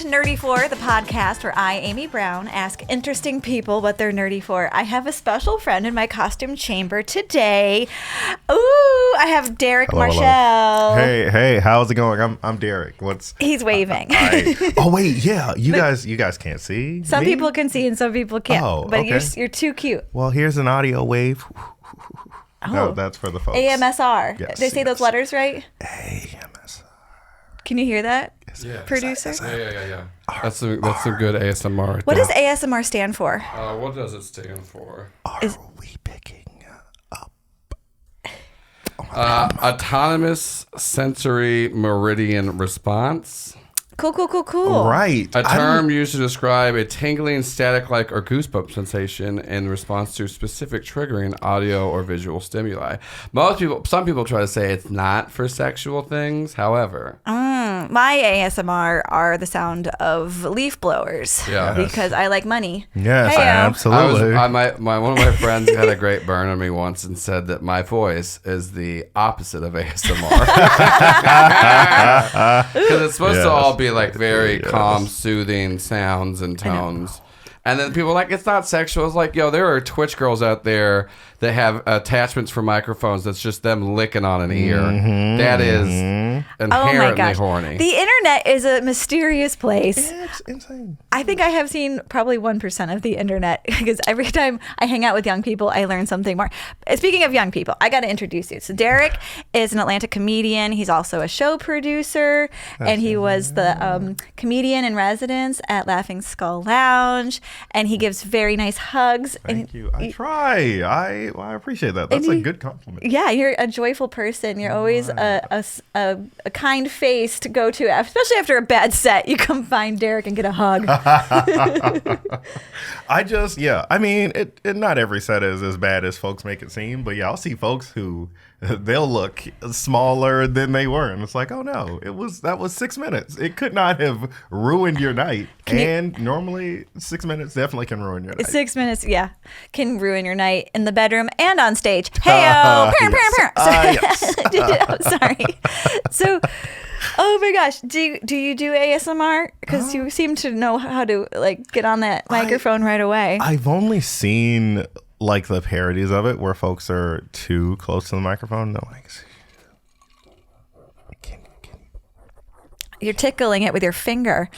to Nerdy For, the podcast where I, Amy Brown, ask interesting people what they're nerdy for. I have a special friend in my costume chamber today. Ooh, I have Derick Marchel. Hello. Hey, how's it going? I'm Derick. He's waving. Oh wait, yeah, you guys can't see. Some me? people can see and some people can't. Oh, but okay. you're too cute. Well, here's an audio wave. Oh, No, that's for the folks. AMSR. Yes, Did I say those letters right? AMSR. Can you hear that, Yeah. producer? Yeah. That's a good ASMR. What does ASMR stand for? What does it stand for? Are we picking up? Autonomous Sensory Meridian Response. Cool. Right. A term used to describe a tingling, static-like, or goosebump sensation in response to specific triggering audio or visual stimuli. Some people try to say it's not for sexual things. However, My ASMR are the sound of leaf blowers. Yeah. Because I like money. Yes, Hey-o. absolutely. one of my friends had a great burn on me once and said that my voice is the opposite of ASMR because it's supposed to all be like very calm, soothing sounds and tones. And then people are like, it's not sexual. It's like, yo, there are Twitch girls out there that have attachments for microphones that's just them licking on an ear. That is inherently horny. The internet is a mysterious place. It's insane. I think I have seen probably 1% of the internet because every time I hang out with young people, I learn something more. Speaking of young people, I got to introduce you. So Derick is an Atlanta comedian. He's also a show producer, and he was the comedian in residence at Laughing Skull Lounge, and he gives very nice hugs. Thank you. I try. I appreciate that. That's a good compliment. Yeah, you're a joyful person. You're always a kind face to go to, especially after a bad set. You come find Derick and get a hug. I mean, not every set is as bad as folks make it seem, but yeah, I'll see folks who they'll look smaller than they were, and it's like, oh no, that was 6 minutes. It could not have ruined your night. Normally 6 minutes definitely can ruin your night. 6 minutes, yeah, can ruin your night in the bedroom and on stage. Hey-o! Yes. Sorry. So, oh my gosh, do you do ASMR? Because you seem to know how to like get on that microphone right away. I've only seen like the parodies of it where folks are too close to the microphone. They're like, You're tickling it with your finger.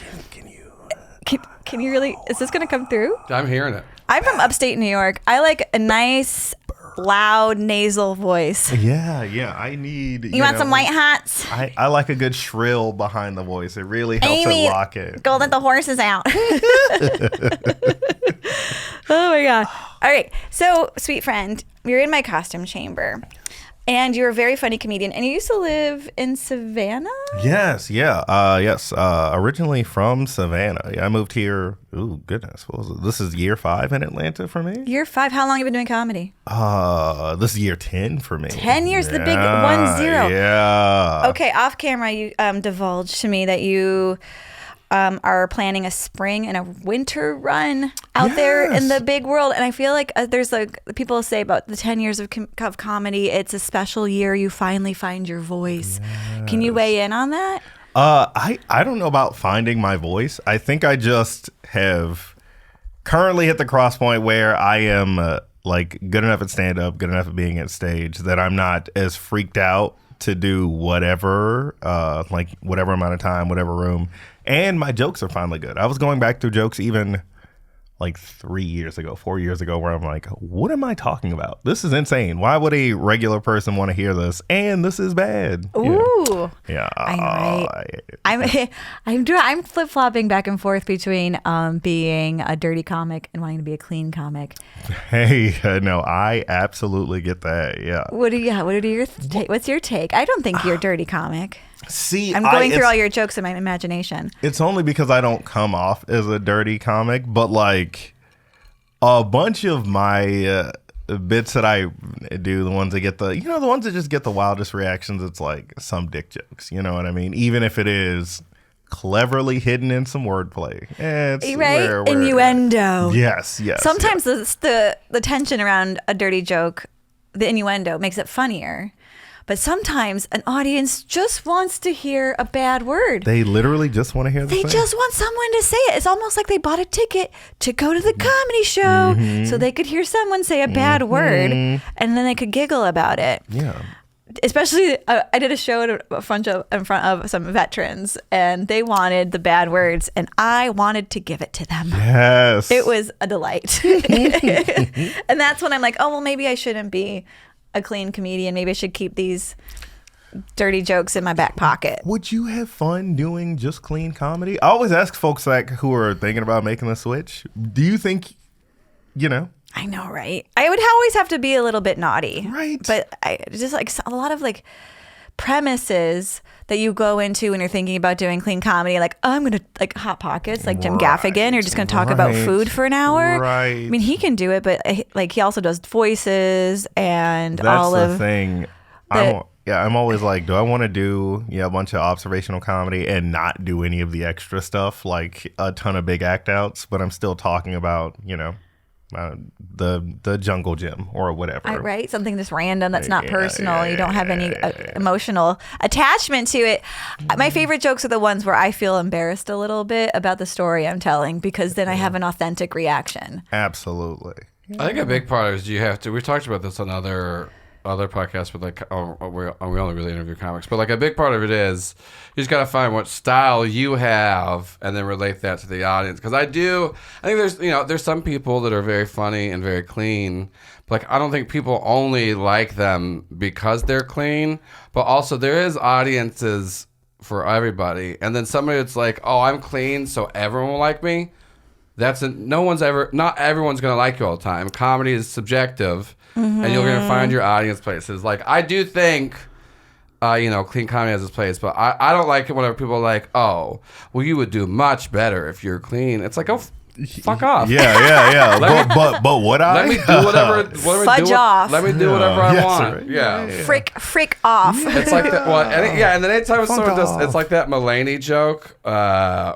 Can you really? Is this going to come through? I'm hearing it. I'm from upstate New York. I like a nice, loud, nasal voice. Yeah. I need. You want some white hots? I like a good shrill behind the voice. It really helps Amy, it lock it. Go let the horses out. Oh my God. All right. So, sweet friend, you're in my costume chamber. And you're a very funny comedian. And you used to live in Savannah? Yes. Originally from Savannah. Yeah, I moved here. Ooh, goodness. What was it? This is year 5 in Atlanta for me. Year 5. How long have you been doing comedy? This is year 10 for me. 10 years, the big 1-0. Yeah. Okay, off camera, you divulged to me that you are planning a spring and a winter run out there in the big world. And I feel like there's like people say about the 10 years of comedy, it's a special year. You finally find your voice. Yes. Can you weigh in on that? I don't know about finding my voice. I think I just have currently hit the cross point where I am like good enough at stand-up, good enough at being at stage that I'm not as freaked out to do whatever, like whatever amount of time, whatever room. And my jokes are finally good. I was going back through jokes even like 4 years ago, where I'm like, what am I talking about? This is insane. Why would a regular person want to hear this? And this is bad. Ooh. Yeah. I'm flip-flopping back and forth between being a dirty comic and wanting to be a clean comic. Hey, no, I absolutely get that. Yeah. What's your take? I don't think you're a dirty comic. See, I'm going through all your jokes in my imagination. It's only because I don't come off as a dirty comic, but like a bunch of my bits that I do, the ones that get the ones that just get the wildest reactions, it's like some dick jokes. You know what I mean? Even if it is cleverly hidden in some wordplay. It's right? Innuendo. Yes. Sometimes the tension around a dirty joke, the innuendo makes it funnier. But sometimes an audience just wants to hear a bad word. They literally just want to hear the They thing. just want someone to say it. It's almost like they bought a ticket to go to the comedy show so they could hear someone say a bad word and then they could giggle about it. Yeah. Especially, I did a show in front of some veterans, and they wanted the bad words, and I wanted to give it to them. Yes. It was a delight. And that's when I'm like, oh, well, maybe I shouldn't be a clean comedian. Maybe I should keep these dirty jokes in my back pocket. Would you have fun doing just clean comedy? I always ask folks like who are thinking about making the switch. Do you think, I know, right? I would always have to be a little bit naughty. Right. But I just like a lot of like premises that you go into when you're thinking about doing clean comedy, like, oh, I'm going to like Hot Pockets, like Jim Gaffigan. You're just going to talk about food for an hour. Right. I mean, he can do it, but like he also does voices and That's all the of thing. I'm always like, do I want to do a bunch of observational comedy and not do any of the extra stuff, like a ton of big act outs, but I'm still talking about, the jungle gym or whatever. Right? Something just random that's not personal. You don't have any emotional attachment to it. My favorite jokes are the ones where I feel embarrassed a little bit about the story I'm telling, because then I have an authentic reaction. Absolutely. I think a big part is we talked about this on other podcasts, but like we only really interview comics, but like a big part of it is you just got to find what style you have and then relate that to the audience. Because I think there's some people that are very funny and very clean, but like I don't think people only like them because they're clean, but also there is audiences for everybody. And then somebody that's like, oh, I'm clean so everyone will like me. Not everyone's gonna like you all the time. Comedy is subjective. And you're going to find your audience places. Like, I do think, clean comedy has its place, but I don't like it whenever people are like, oh, well, you would do much better if you're clean. It's like, oh, fuck off. Yeah. but what let me do whatever. Fudge off. Let me do whatever I want. Right. Yeah. Frick off. It's like that. Well, and then anytime someone does, it's like that Mulaney joke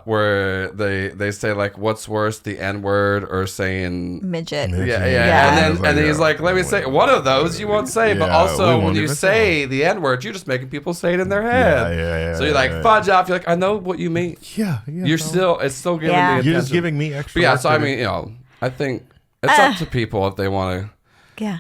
where they say like, what's worse, the N word or saying midget? Yeah. And then he's like, let me say one of those you won't say, but also when you say the N word, you're just making people say it in their head. Yeah. So you're like, fudge off. You're like, I know what you mean. Yeah. It's still giving me attention. You're just giving me extra. But yeah, so I mean, I think it's up to people if they want to. Yeah.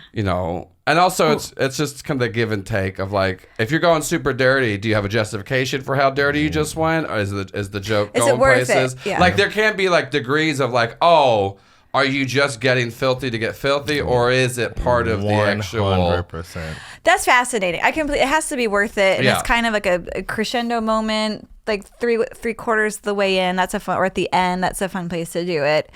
And also it's just kind of the give and take of like, if you're going super dirty, do you have a justification for how dirty you just went, or is the joke going places? Yeah. Like there can't be like degrees of like, oh, are you just getting filthy to get filthy, or is it part of the actual? 100%. That's fascinating. It has to be worth it, and Yeah. it's kind of like a crescendo moment. Like three quarters of the way in, that's a fun, or at the end, that's a fun place to do it.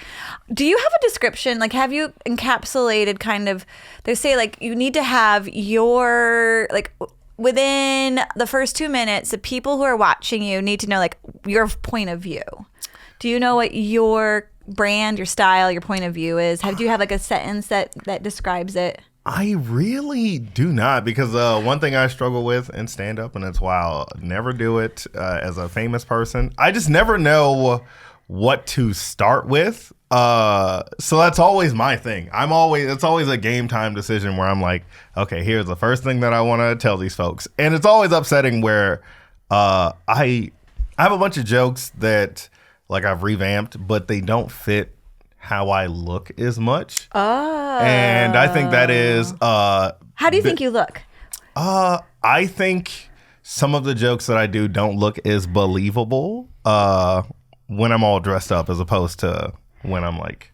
Do you have a description? Like, have you encapsulated kind of? They say like you need to have your like within the first 2 minutes, the people who are watching you need to know like your point of view. Do you know what your brand, your style, your point of view is? Do you have like a sentence that describes it? I really do not, because one thing I struggle with in stand-up, and that's why I'll never do it as a famous person, I just never know what to start with. So that's always my thing. It's always a game time decision where I'm like, okay, here's the first thing that I want to tell these folks. And it's always upsetting where I have a bunch of jokes that like I've revamped, but they don't fit how I look as much. Oh. And I think that is how do you think you look? I think some of the jokes that I do don't look as believable when I'm all dressed up as opposed to when I'm like,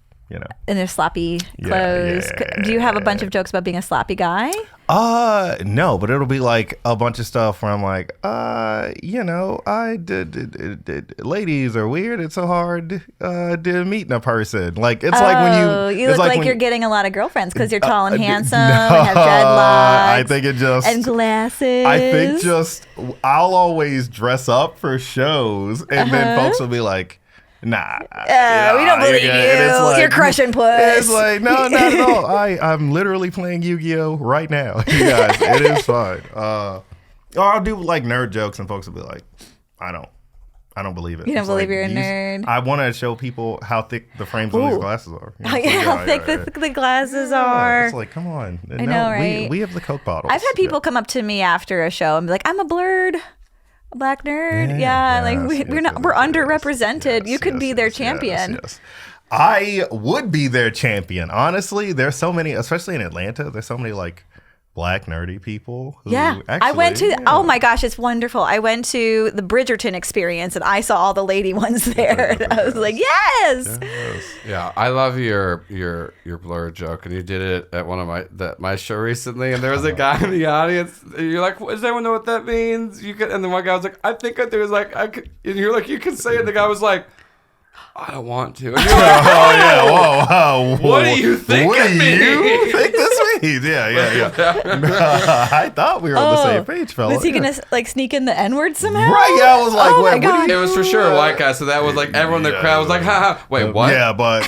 in their sloppy clothes. Do you have a bunch of jokes about being a sloppy guy? No, but it'll be like a bunch of stuff where I'm like, ladies are weird. It's so hard to meet a person. Like it's like when you look like you're getting a lot of girlfriends because you're tall and handsome and have dreadlocks. I think it just and glasses. I think just I'll always dress up for shows, and then folks will be like, nah, we don't believe you. Like, you're crushing puss. It's like, no, not at all. I'm literally playing Yu-Gi-Oh! Right now. You guys, it is fine. Or I'll do like nerd jokes and folks will be like, I don't I don't believe it. You don't It's believe like, you're a nerd? I want to show people how thick the frames of these glasses are. You know, How thick the glasses are. It's like, come on. I know, right? We have the Coke bottles. I've had people come up to me after a show and be like, I'm a black nerd. We're underrepresented. You could be their champion. Yes. I would be their champion. Honestly, there's so many, especially in Atlanta, there's so many like black nerdy people who I went to oh my gosh, it's wonderful. I went to the Bridgerton experience and I saw all the lady ones there. I was like, yes. Yeah, I love your blur joke, and you did it at one of my show recently, and there was a guy in the audience. And you're like, does anyone know what that means? You could, and then one guy was like, I think I do. Was like, I could, and you're like, you can say it. The guy was like, I don't want to. And you're like, oh yeah, whoa. What do you think What of do me? you think this means? Yeah. I thought we were on the same page, fella. Was he gonna like sneak in the N-word somehow? Right, yeah, I was like, oh what my God. It was for sure a white guy, so that was like everyone in the crowd was like, ha. Wait, what? Yeah, but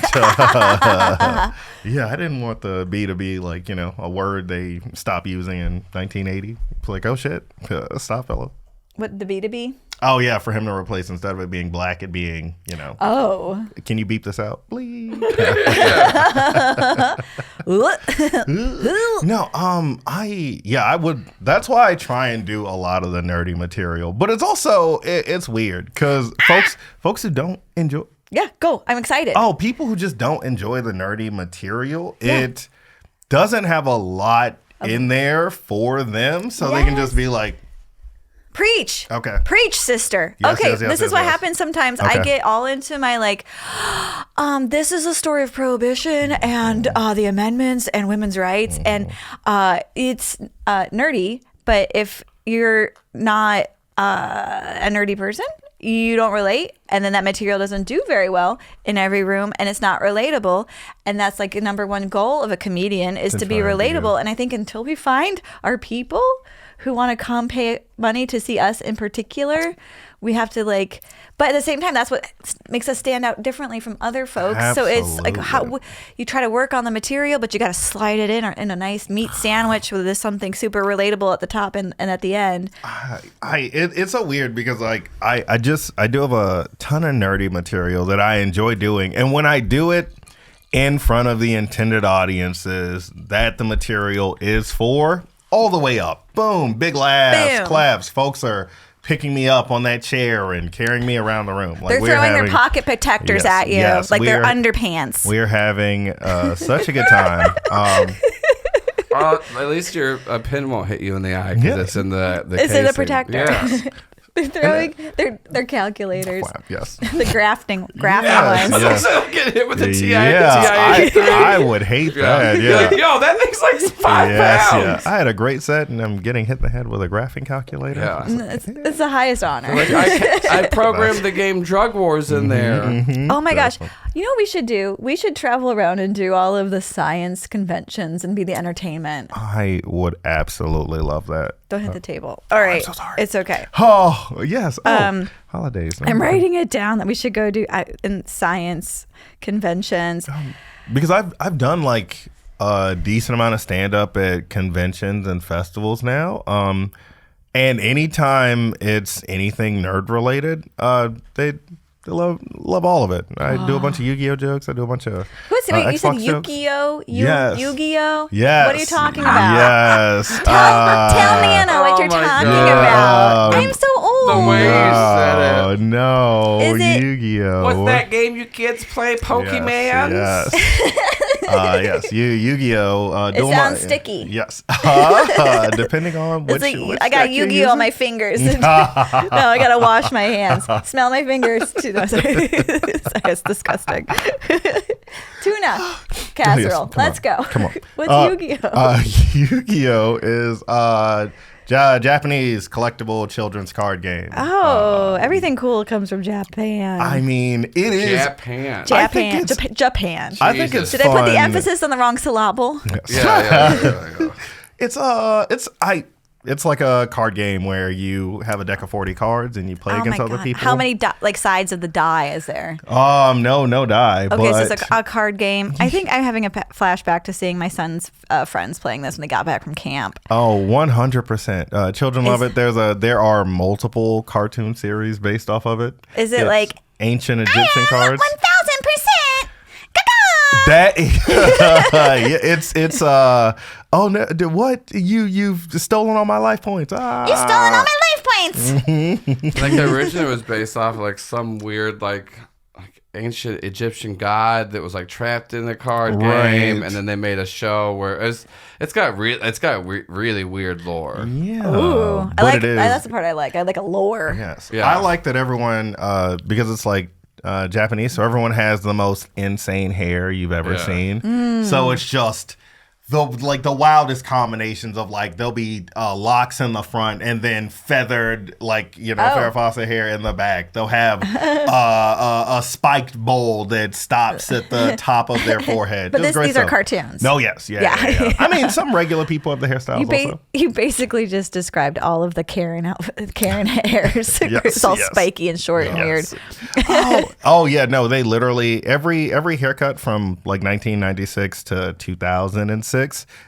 yeah, I didn't want the B to be like, you know, a word they stopped using in 1980. It's like, oh shit, stop, fella. What, the B to B? Oh yeah, for him to replace, instead of it being black, it being, you know. Oh. Can you beep this out, please? No, I would. That's why I try and do a lot of the nerdy material, but it's also it's weird because folks who don't enjoy. Yeah, go. I'm excited. Oh, people who just don't enjoy the nerdy material, it doesn't have a lot in there for them, so they can just be like, preach. Okay. Preach, sister. Yes, okay, yes, this is what happens sometimes. Okay. I get all into my like, this is a story of prohibition and the amendments and women's rights, and it's nerdy. But if you're not a nerdy person, you don't relate, and then that material doesn't do very well in every room, and it's not relatable. And that's like the number one goal of a comedian is to be relatable. And I think until we find our people who want to come pay money to see us in particular, we have to like, but at the same time, that's what makes us stand out differently from other folks. Absolutely. So it's like how you try to work on the material, but you got to slide it in a nice meat sandwich with something super relatable at the top and at the end. It's so weird because like I do have a ton of nerdy material that I enjoy doing, and when I do it in front of the intended audiences that the material is for, all the way up, boom, big laughs, Boom. claps. Folks are picking me up on that chair and carrying me around the room. Like, They're throwing their pocket protectors at you, like they're underpants. We're having such a good time. At least your pin won't hit you in the eye because it's in the Is casing. it a protector? Yes. They're throwing their calculators. Flap, yes. The grafting ones. Yes. So get hit with the TI. I would hate that. You're Yeah. like, yo, that thing's like 5 pounds. Yeah. I had a great set, and I'm getting hit in the head with a graphing calculator. Yeah. It's the highest honor. I programmed the game Drug Wars in there. Mm-hmm. Oh my gosh. You know what we should do? We should travel around and do all of the science conventions and be the entertainment. I would absolutely love that. Don't hit the table. All right. so sorry. It's okay. Oh, yes. Oh, holidays. I'm writing it down that we should go do in science conventions. Because I've done like a decent amount of stand-up at conventions and festivals now. And anytime it's anything nerd related, they love all of it. I do a bunch of Yu-Gi-Oh jokes. I do a bunch of Wait, you said Xbox jokes. Yu-Gi-Oh? Yes. Yu-Gi-Oh? Yes. What are you talking about? Yes. Tell me, Anna, what you're my talking God. about. I'm so old. The way you said it. No, Is it- Yu-Gi-Oh. What's that game you kids play? Pokemon? Yes. Yes. Yu-Gi-Oh. It sounds sticky. Yes. Depending on which, It's like, which I got deck you're Yu-Gi-Oh on using. my fingers. No, I gotta wash my hands. Smell my fingers too. No, sorry. Sorry, it's disgusting. Tuna casserole. Come Let's on. go. Come on. What's Yu-Gi-Oh? Yu-Gi-Oh is Japanese collectible children's card game. Oh, everything cool comes from Japan. I mean, it is. Japan. I think Japan. I think it's Did I put the fun. emphasis on the wrong syllable? Yeah. It's It's like a card game where you have a deck of 40 cards and you play against other people. How many sides of the die is there? No die. Okay, but... so it's a card game. I think I'm having a flashback to seeing my son's friends playing this when they got back from camp. Oh, 100%. Children love it. There are multiple cartoon series based off of it. Is it like ancient Egyptian cards? 1000%. That it's oh no, what you've stolen all my life points. You've stolen all my life points. Like originally it was based off of like some weird like ancient Egyptian god that was like trapped in the card game, and then they made a show where it's got really weird lore. Yeah, ooh, that's the part I like. I like a lore. Yes, yeah. I like that everyone because it's like Japanese, so everyone has the most insane hair you've ever seen. So it's just the wildest combinations of like there'll be locks in the front and then feathered Farrah Fawcett hair in the back. They'll have a spiked bowl that stops at the top of their forehead. But these are cartoons. No, yes, yeah. I mean, some regular people have the hairstyles also. You basically just described all of the Karen hairs. It's all spiky and short and weird. Oh yeah, no, they literally every haircut from like 1996 to 2006.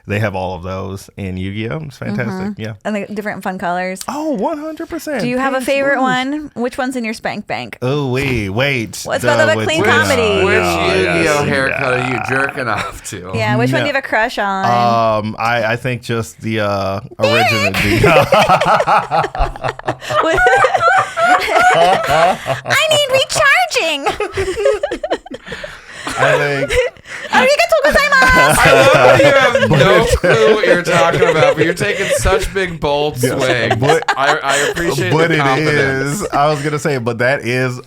They have all of those in Yu-Gi-Oh! It's fantastic. Yeah. And the different fun colors. Oh, 100%. Do you have a favorite one? Which one's in your spank bank? Oh, wait. What's about the clean comedy? Which Yu-Gi-Oh! Haircut are you jerking off to? Yeah, which one do you have a crush on? I think just the original. I need recharging. I think. I love that you have no clue what you're talking about, but you're taking such big bold swings. I appreciate the confidence. It is. I was gonna say, but that is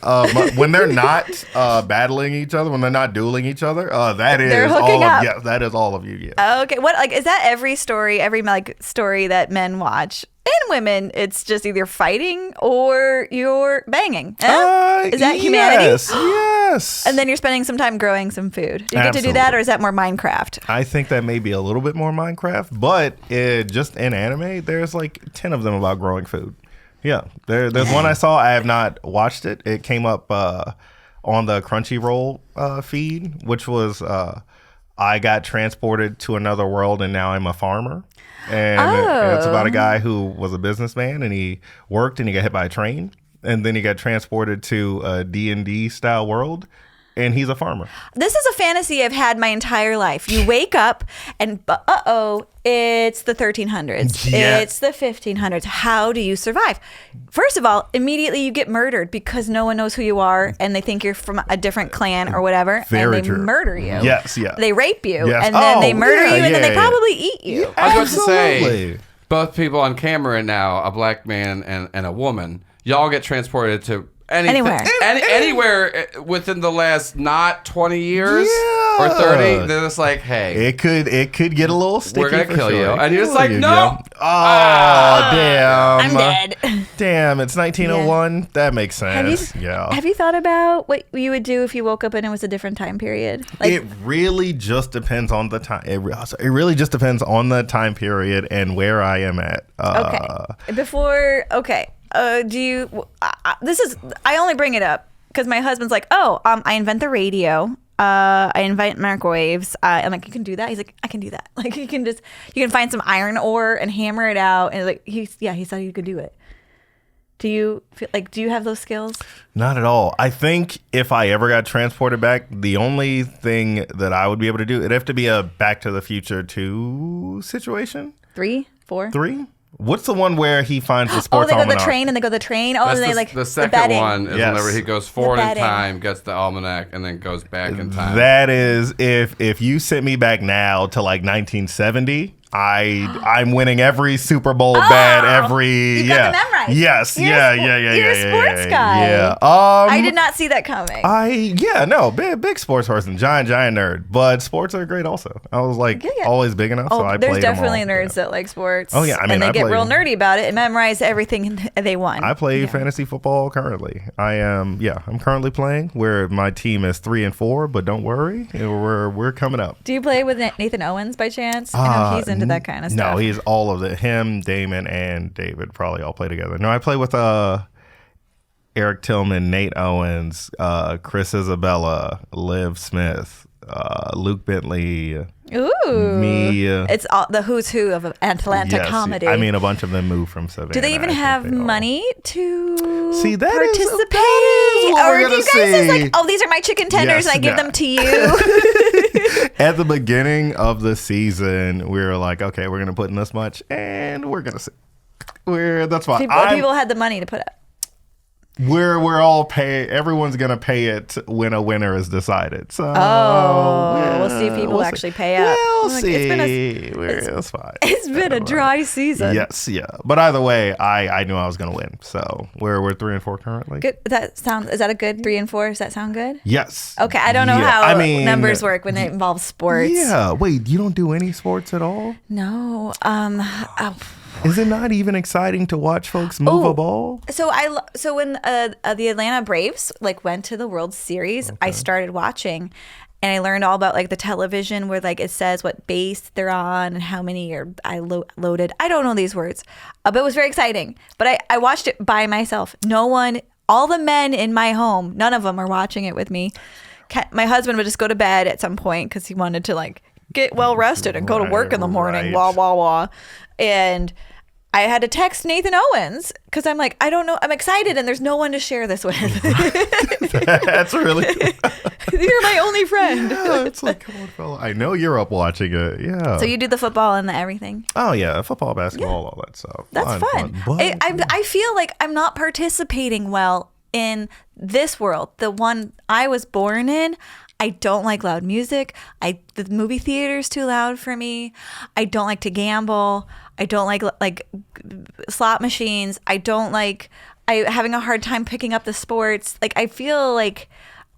when they're not battling each other, when they're not dueling each other. They're hooking up. Yeah, that is all of Yu-Gi-Oh. Okay, what is that? Every story that men watch. And women, it's just either fighting or you're banging. Is that humanity? Yes. And then you're spending some time growing some food. Do you get to do that, or is that more Minecraft? I think that may be a little bit more Minecraft, but just in anime, there's like 10 of them about growing food. Yeah, there's one I saw. I have not watched it. It came up on the Crunchyroll feed, which was I got transported to another world and now I'm a farmer. And it's about a guy who was a businessman and he worked and he got hit by a train. And then he got transported to a D&D style world. And he's a farmer. This is a fantasy I've had my entire life. You wake up and, it's the 1300s. Yeah. It's the 1500s. How do you survive? First of all, immediately you get murdered because no one knows who you are and they think you're from a different clan or whatever. Very and they murder you. Yes, yeah. They rape you and then they murder you and then they probably eat you. Yeah, I was about to say, both people on camera now, a black man and a woman, y'all get transported to anywhere within the last not 20 years or 30. They're just like, hey, it could get a little sticky. We're gonna kill you, and you're just like, no. Damn, I'm dead. Damn, it's 1901. Yeah. That makes sense. Have you thought about what you would do if you woke up and it was a different time period? It really just depends on the time. It really just depends on the time period and where I am at. Do you? I only bring it up because my husband's like, I invent the radio. I invent microwaves. I'm like, you can do that? He's like, I can do that. Like, you can find some iron ore and hammer it out. And like, he thought you could do it. Do you have those skills? Not at all. I think if I ever got transported back, the only thing that I would be able to do, it'd have to be a Back to the Future 2 situation. 3, 4? 3? What's the one where he finds the sports almanac? They go the train. The second one is whenever he goes forward in time, gets the almanac, and then goes back in time. That is, if you sent me back now to like 1970, I'm winning every Super Bowl bet. You got them memorized. Yes, You're a sports guy. Yeah. I did not see that coming. Big sports person, giant nerd. But sports are great also. I was like always big enough, so I played them all. There's definitely nerds that like sports. Oh yeah, I mean, and they get real nerdy about it and memorize everything they want. I play fantasy football currently. I'm currently playing where my team is 3-4, but don't worry, we're coming up. Do you play with Nathan Owens by chance? I know he's in into that kind of stuff. No, he's all of it. Him, Damon, and David probably all play together. No, I play with Eric Tillman, Nate Owens, Chris Isabella, Liv Smith, Luke Bentley. Ooh. Me. It's all the who's who of Atlanta comedy. I mean, a bunch of them moved from Savannah. Do they even have money to participate? That is what we're or do you guys see. just like, oh, these are my chicken tenders and I give them to you? At the beginning of the season, we were like, okay, we're going to put in this much and we're going to see. That's fine. People had the money to put up. We're all pay. Everyone's gonna pay it when a winner is decided. So we'll see if people actually pay up. We'll see. It's fine. It's been a dry season. Yes, yeah. But either way, I knew I was gonna win. So we're 3-4 currently. Good. Is that a good 3 and 4? Does that sound good? Yes. Okay. I don't know how numbers work when it involves sports. Yeah. Wait. You don't do any sports at all? No. Is it not even exciting to watch folks move a ball? So when the Atlanta Braves went to the World Series, I started watching, and I learned all about the television where it says what base they're on and how many I loaded. I don't know these words, but it was very exciting. But I watched it by myself. No one, all the men in my home, none of them are watching it with me. My husband would just go to bed at some point because he wanted to get well rested and go to work in the morning. Blah blah blah, and I had to text Nathan Owens because I'm like, I don't know. I'm excited and there's no one to share this with. That's really cool. You're my only friend. Yeah, it's like, come on, fella. I know you're up watching it. Yeah. So you do the football and the everything? Oh, yeah. Football, basketball, all that stuff. That's fun. I feel like I'm not participating well in this world, the one I was born in. I don't like loud music. The movie theater's too loud for me. I don't like to gamble. I don't like slot machines. I don't like having a hard time picking up the sports. I feel like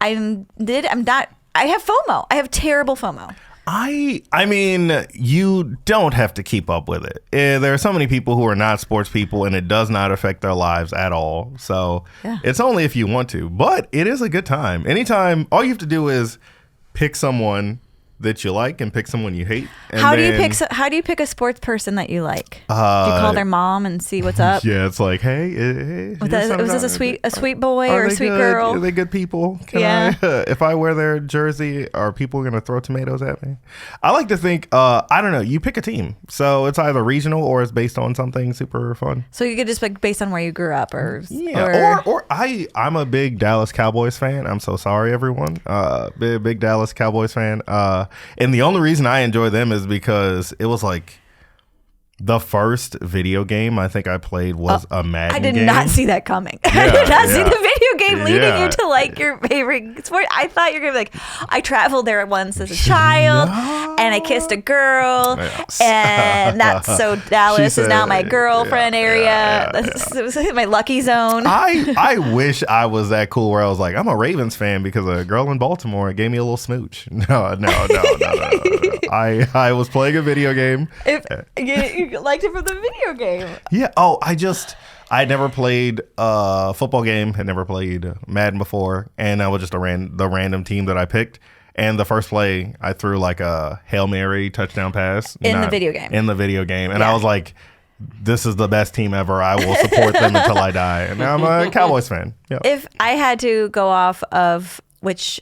I'm not. I have FOMO. I have terrible FOMO. I mean, you don't have to keep up with it. There are so many people who are not sports people, and it does not affect their lives at all. So It's only if you want to, but it is a good time. Anytime, all you have to do is pick someone that you like and pick someone you hate. And how do you pick a sports person that you like? Do you call their mom and see what's up? Yeah, it's like, hey, was this a sweet boy or a sweet girl? Are they good people? If I wear their jersey, are people going to throw tomatoes at me? I like to think, I don't know, you pick a team. So it's either regional or it's based on something super fun. So you could just pick based on where you grew up or I'm a big Dallas Cowboys fan. I'm so sorry, everyone. Big Dallas Cowboys fan. And the only reason I enjoy them is because it was the first video game I think I played was a Madden game. I did not see that coming. I did not see the video game leading you to your favorite sport. I thought you were going to be I traveled there once as a child and I kissed a girl and that's so Dallas is now my girlfriend area. It was my lucky zone. I wish I was that cool where I was like, I'm a Ravens fan because a girl in Baltimore gave me a little smooch. No. I was playing a video game. You liked it from the video game. Yeah. Oh, I had never played a football game, had never played Madden before, and that was just the random team that I picked. And the first play, I threw a Hail Mary touchdown pass. In the video game. And I was like, this is the best team ever. I will support them until I die. And now I'm a Cowboys fan. Yeah. If I had to go off of which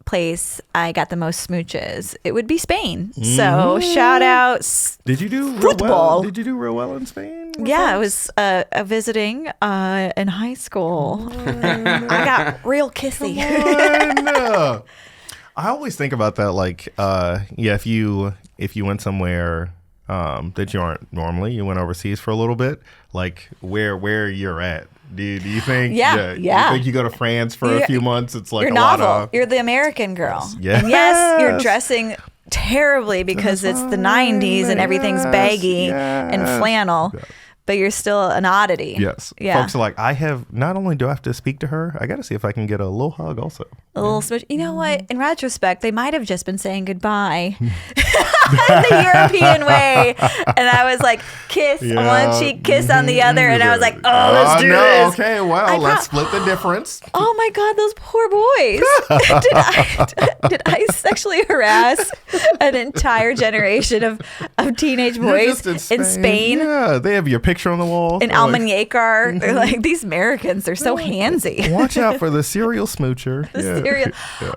place I got the most smooches, it would be Spain. So shout out. Did you do football? Real well? Did you do real well in Spain? I was visiting in high school. I got real kissy. I always think about that. If you went somewhere that you aren't normally, you went overseas for a little bit, where you're at. Do you think? Yeah. You think you go to France for a few months? It's you're a novel. lot of. You're the American girl. Yes. And yes, you're dressing terribly because it's the 90s and everything's baggy and flannel. Yeah. But you're still an oddity. Yes. Yeah. Folks are like, not only do I have to speak to her, I got to see if I can get a little hug also. A little smooch. You know what? In retrospect, they might have just been saying goodbye. the European way. And I was like, kiss on one cheek, kiss on the other. And I was like, oh, let's do this. Okay, well, let's split the difference. Oh my God, those poor boys. Did I sexually harass an entire generation of teenage boys in Spain? Yeah, they have your picture on the wall. In Almuñécar. They're like, these Americans, they're so handsy. Watch out for the serial smoocher. Serial.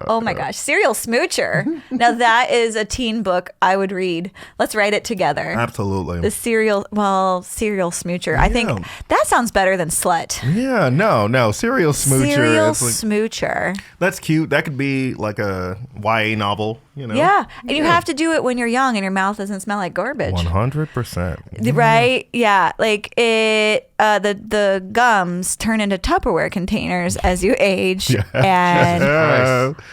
Oh my gosh, serial smoocher. Now that is a teen book I would read. Let's write it together. Absolutely. The serial smoocher. I think that sounds better than slut. Yeah, no, serial smoocher. Serial smoocher. That's cute. That could be like a YA novel, you know? Yeah, and you have to do it when you're young and your mouth doesn't smell like garbage. 100%. Right? Yeah, like it. The gums turn into Tupperware containers as you age, and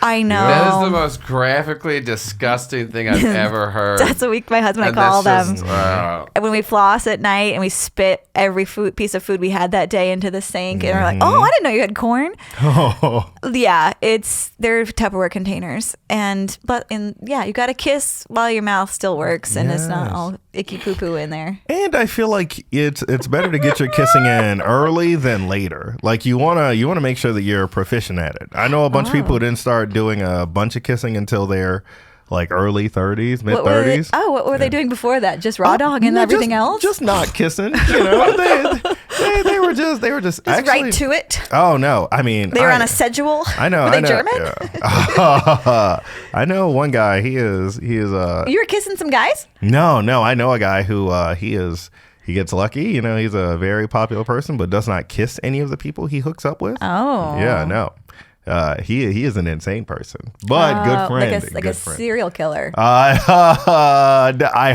I know that is the most graphically disgusting thing I've ever heard. That's what my husband and I call them. And when we floss at night and we spit every piece of food we had that day into the sink, and we're like, "Oh, I didn't know you had corn." Oh. Yeah, they're Tupperware containers, you got to kiss while your mouth still works and it's not all icky poo poo in there. And I feel like it's better to get your kissing in early than later. Like you wanna make sure that you're proficient at it. I know a bunch of people who didn't start doing a bunch of kissing until they're like early 30s, mid 30s. What were they doing before that? Just raw dog and everything else? Just not kissing. You know, they were just actually, right to it. Oh no, I mean they were on a schedule. I know. Were they German? Yeah. I know one guy. He is. You were kissing some guys? No. I know a guy who he gets lucky. You know, he's a very popular person, but does not kiss any of the people he hooks up with. Oh. Yeah, no. He is an insane person, but good friend. Like a serial killer. I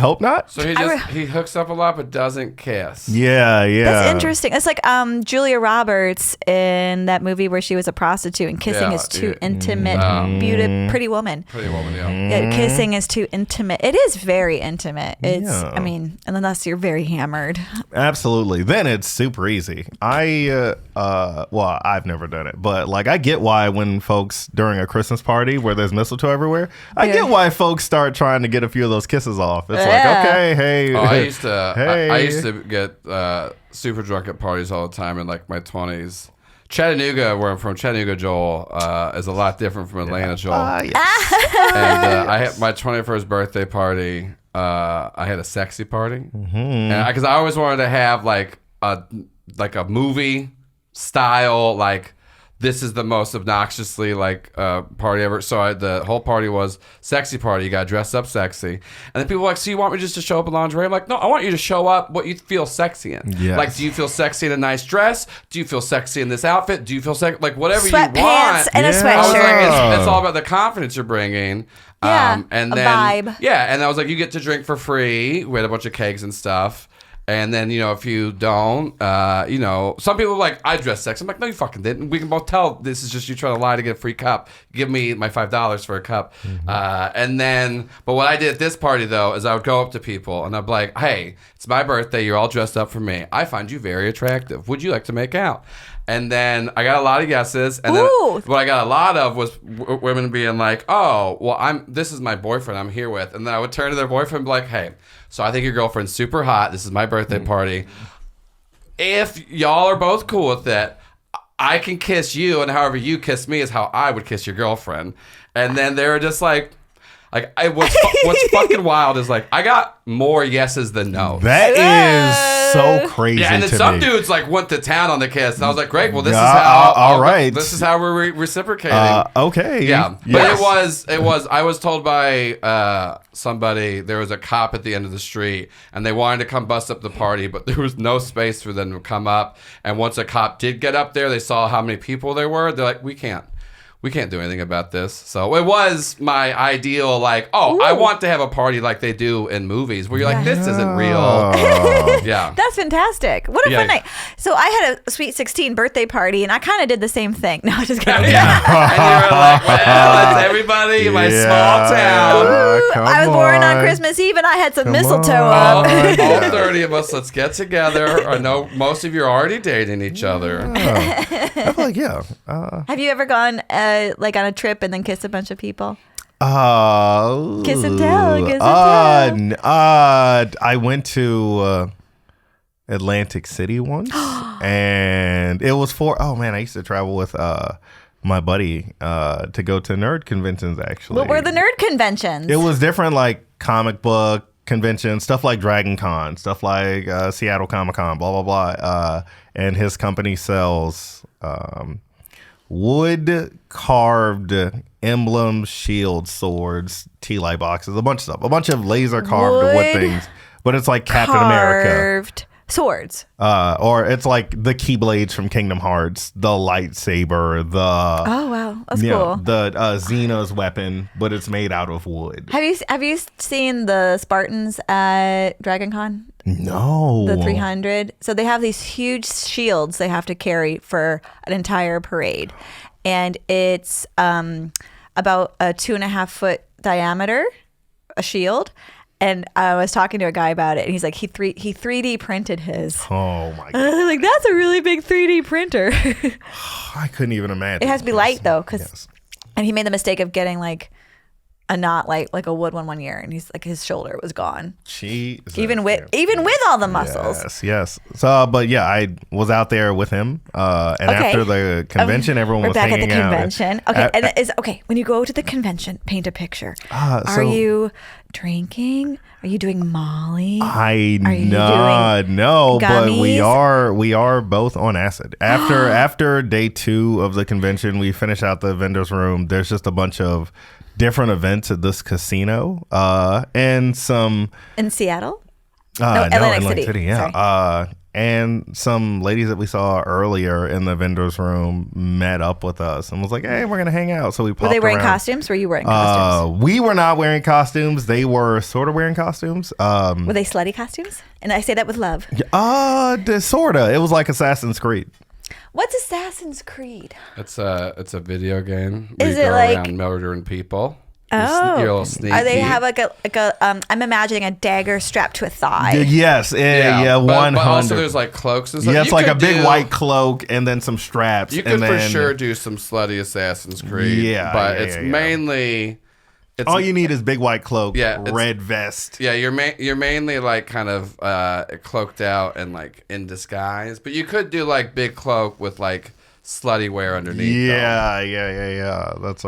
hope not. So he hooks up a lot, but doesn't kiss. Yeah. That's interesting. It's like Julia Roberts in that movie where she was a prostitute and kissing is too intimate. Pretty Woman. Pretty Woman, yeah. Yeah, kissing is too intimate. It is very intimate. I mean, unless you're very hammered. Absolutely. Then it's super easy. I've never done it, but like I get why when folks during a Christmas party where there's mistletoe everywhere, I get why folks start trying to get a few of those kisses off. It's like, okay, hey. I used to get super drunk at parties all the time in like my 20s. Chattanooga, where I'm from, Chattanooga, Joel, is a lot different from Atlanta, Joel. Yes. And I had my 21st birthday party. I had a sexy party, because I always wanted to have like a movie style, like this is the most obnoxiously like party ever. So the whole party was sexy party. You got dressed up sexy, and then people were like, so you want me just to show up in lingerie? I'm like, no, I want you to show up what you feel sexy in. Yes. Like, do you feel sexy in a nice dress? Do you feel sexy in this outfit? Do you feel sexy like whatever you want? Sweatpants and a sweatshirt. I was like, it's all about the confidence you're bringing. Yeah, and a then, vibe. Yeah, and I was like, you get to drink for free. We had a bunch of cakes and stuff. And then, if you don't, some people are like, I dress sexy. I'm like, no, you fucking didn't. We can both tell this is just you trying to lie to get a free cup. Give me my $5 for a cup. But what I did at this party, though, is I would go up to people and I'd be like, hey, it's my birthday. You're all dressed up for me. I find you very attractive. Would you like to make out? And then I got a lot of yeses. And then what I got a lot of was women being like, oh, well, this is my boyfriend I'm here with. And then I would turn to their boyfriend and be like, hey, so I think your girlfriend's super hot. This is my birthday party. If y'all are both cool with it, I can kiss you, and however you kiss me is how I would kiss your girlfriend. And then they were just like what's fucking wild is like I got more yeses than no. That is so crazy. Yeah, and then some dudes like went to town on the kiss, and I was like, great. Well, this is how. This is how we're reciprocating. Okay. Yeah, yes. But it was. I was told by somebody there was a cop at the end of the street, and they wanted to come bust up the party, but there was no space for them to come up. And once a cop did get up there, they saw how many people there were. They're like, we can't do anything about this. So it was my ideal, like, I want to have a party like they do in movies where you're like, this isn't real. Yeah. That's fantastic. What a fun night. So I had a Sweet 16 birthday party, and I kind of did the same thing. No, just kidding. Yeah. And you were like, well, it's everybody in my small town. I was born on Christmas Eve, and I had some mistletoe up. All 30 of us, let's get together. I know most of you are already dating each other. I feel like, have you ever gone like on a trip and then kissed a bunch of people? Kiss and tell. Kiss and tell. I went to Atlantic City once, and it was for. Oh man, I used to travel with my buddy to go to nerd conventions. Actually, What were the nerd conventions? It was different, like comic book conventions, stuff like Dragon Con, stuff like Seattle Comic Con, blah blah blah. And his company sells wood carved emblems, shields, swords, tea light boxes, a bunch of stuff, a bunch of laser carved wood things. But it's like Captain America. Carved swords. Or it's like the Keyblades from Kingdom Hearts, the lightsaber, the Oh wow, that's cool. the Xena's weapon, but it's made out of wood. Have you seen the Spartans at Dragon Con? No. The 300. So they have these huge shields they have to carry for an entire parade, and it's about a 2.5 foot diameter, a shield. And I was talking to a guy about it, and he's like, he 3D printed his. Oh my god! And I'm like, that's a really big 3D printer. I couldn't even imagine. It has to be light though, and he made the mistake of getting like a not like a wood one year, and he's like his shoulder was gone. Jesus. Even with all the muscles. Yes. So, but yeah, I was out there with him, and after the convention, everyone was hanging out. We're back at the convention. Okay, when you go to the convention, paint a picture. Are you drinking? Are you doing Molly? No, but we are both on acid. After day 2 of the convention, we finish out the vendor's room. There's just a bunch of different events at this casino, and some in Seattle. Atlantic City. Yeah. And some ladies that we saw earlier in the vendor's room met up with us and was like, "Hey, we're gonna hang out." So we popped Were they wearing around. costumes? Were you wearing costumes? We were not wearing costumes. They were sort of wearing costumes. Were they slutty costumes? And I say that with love. Sorta. It was like Assassin's Creed. What's Assassin's Creed? It's a video game. Is you it go like around murdering people? Oh, you're a little sneaky. Are they have like a I'm imagining a dagger strapped to a thigh. Yes, yeah, 100. But also there's like cloaks and stuff. Yeah, it's like a big white cloak and then some straps. You could for sure do some slutty Assassin's Creed. Yeah, but it's mainly. All you need is big white cloak, red vest. Yeah, you're mainly like kind of cloaked out and like in disguise. But you could do like big cloak with like slutty wear underneath. Yeah. That's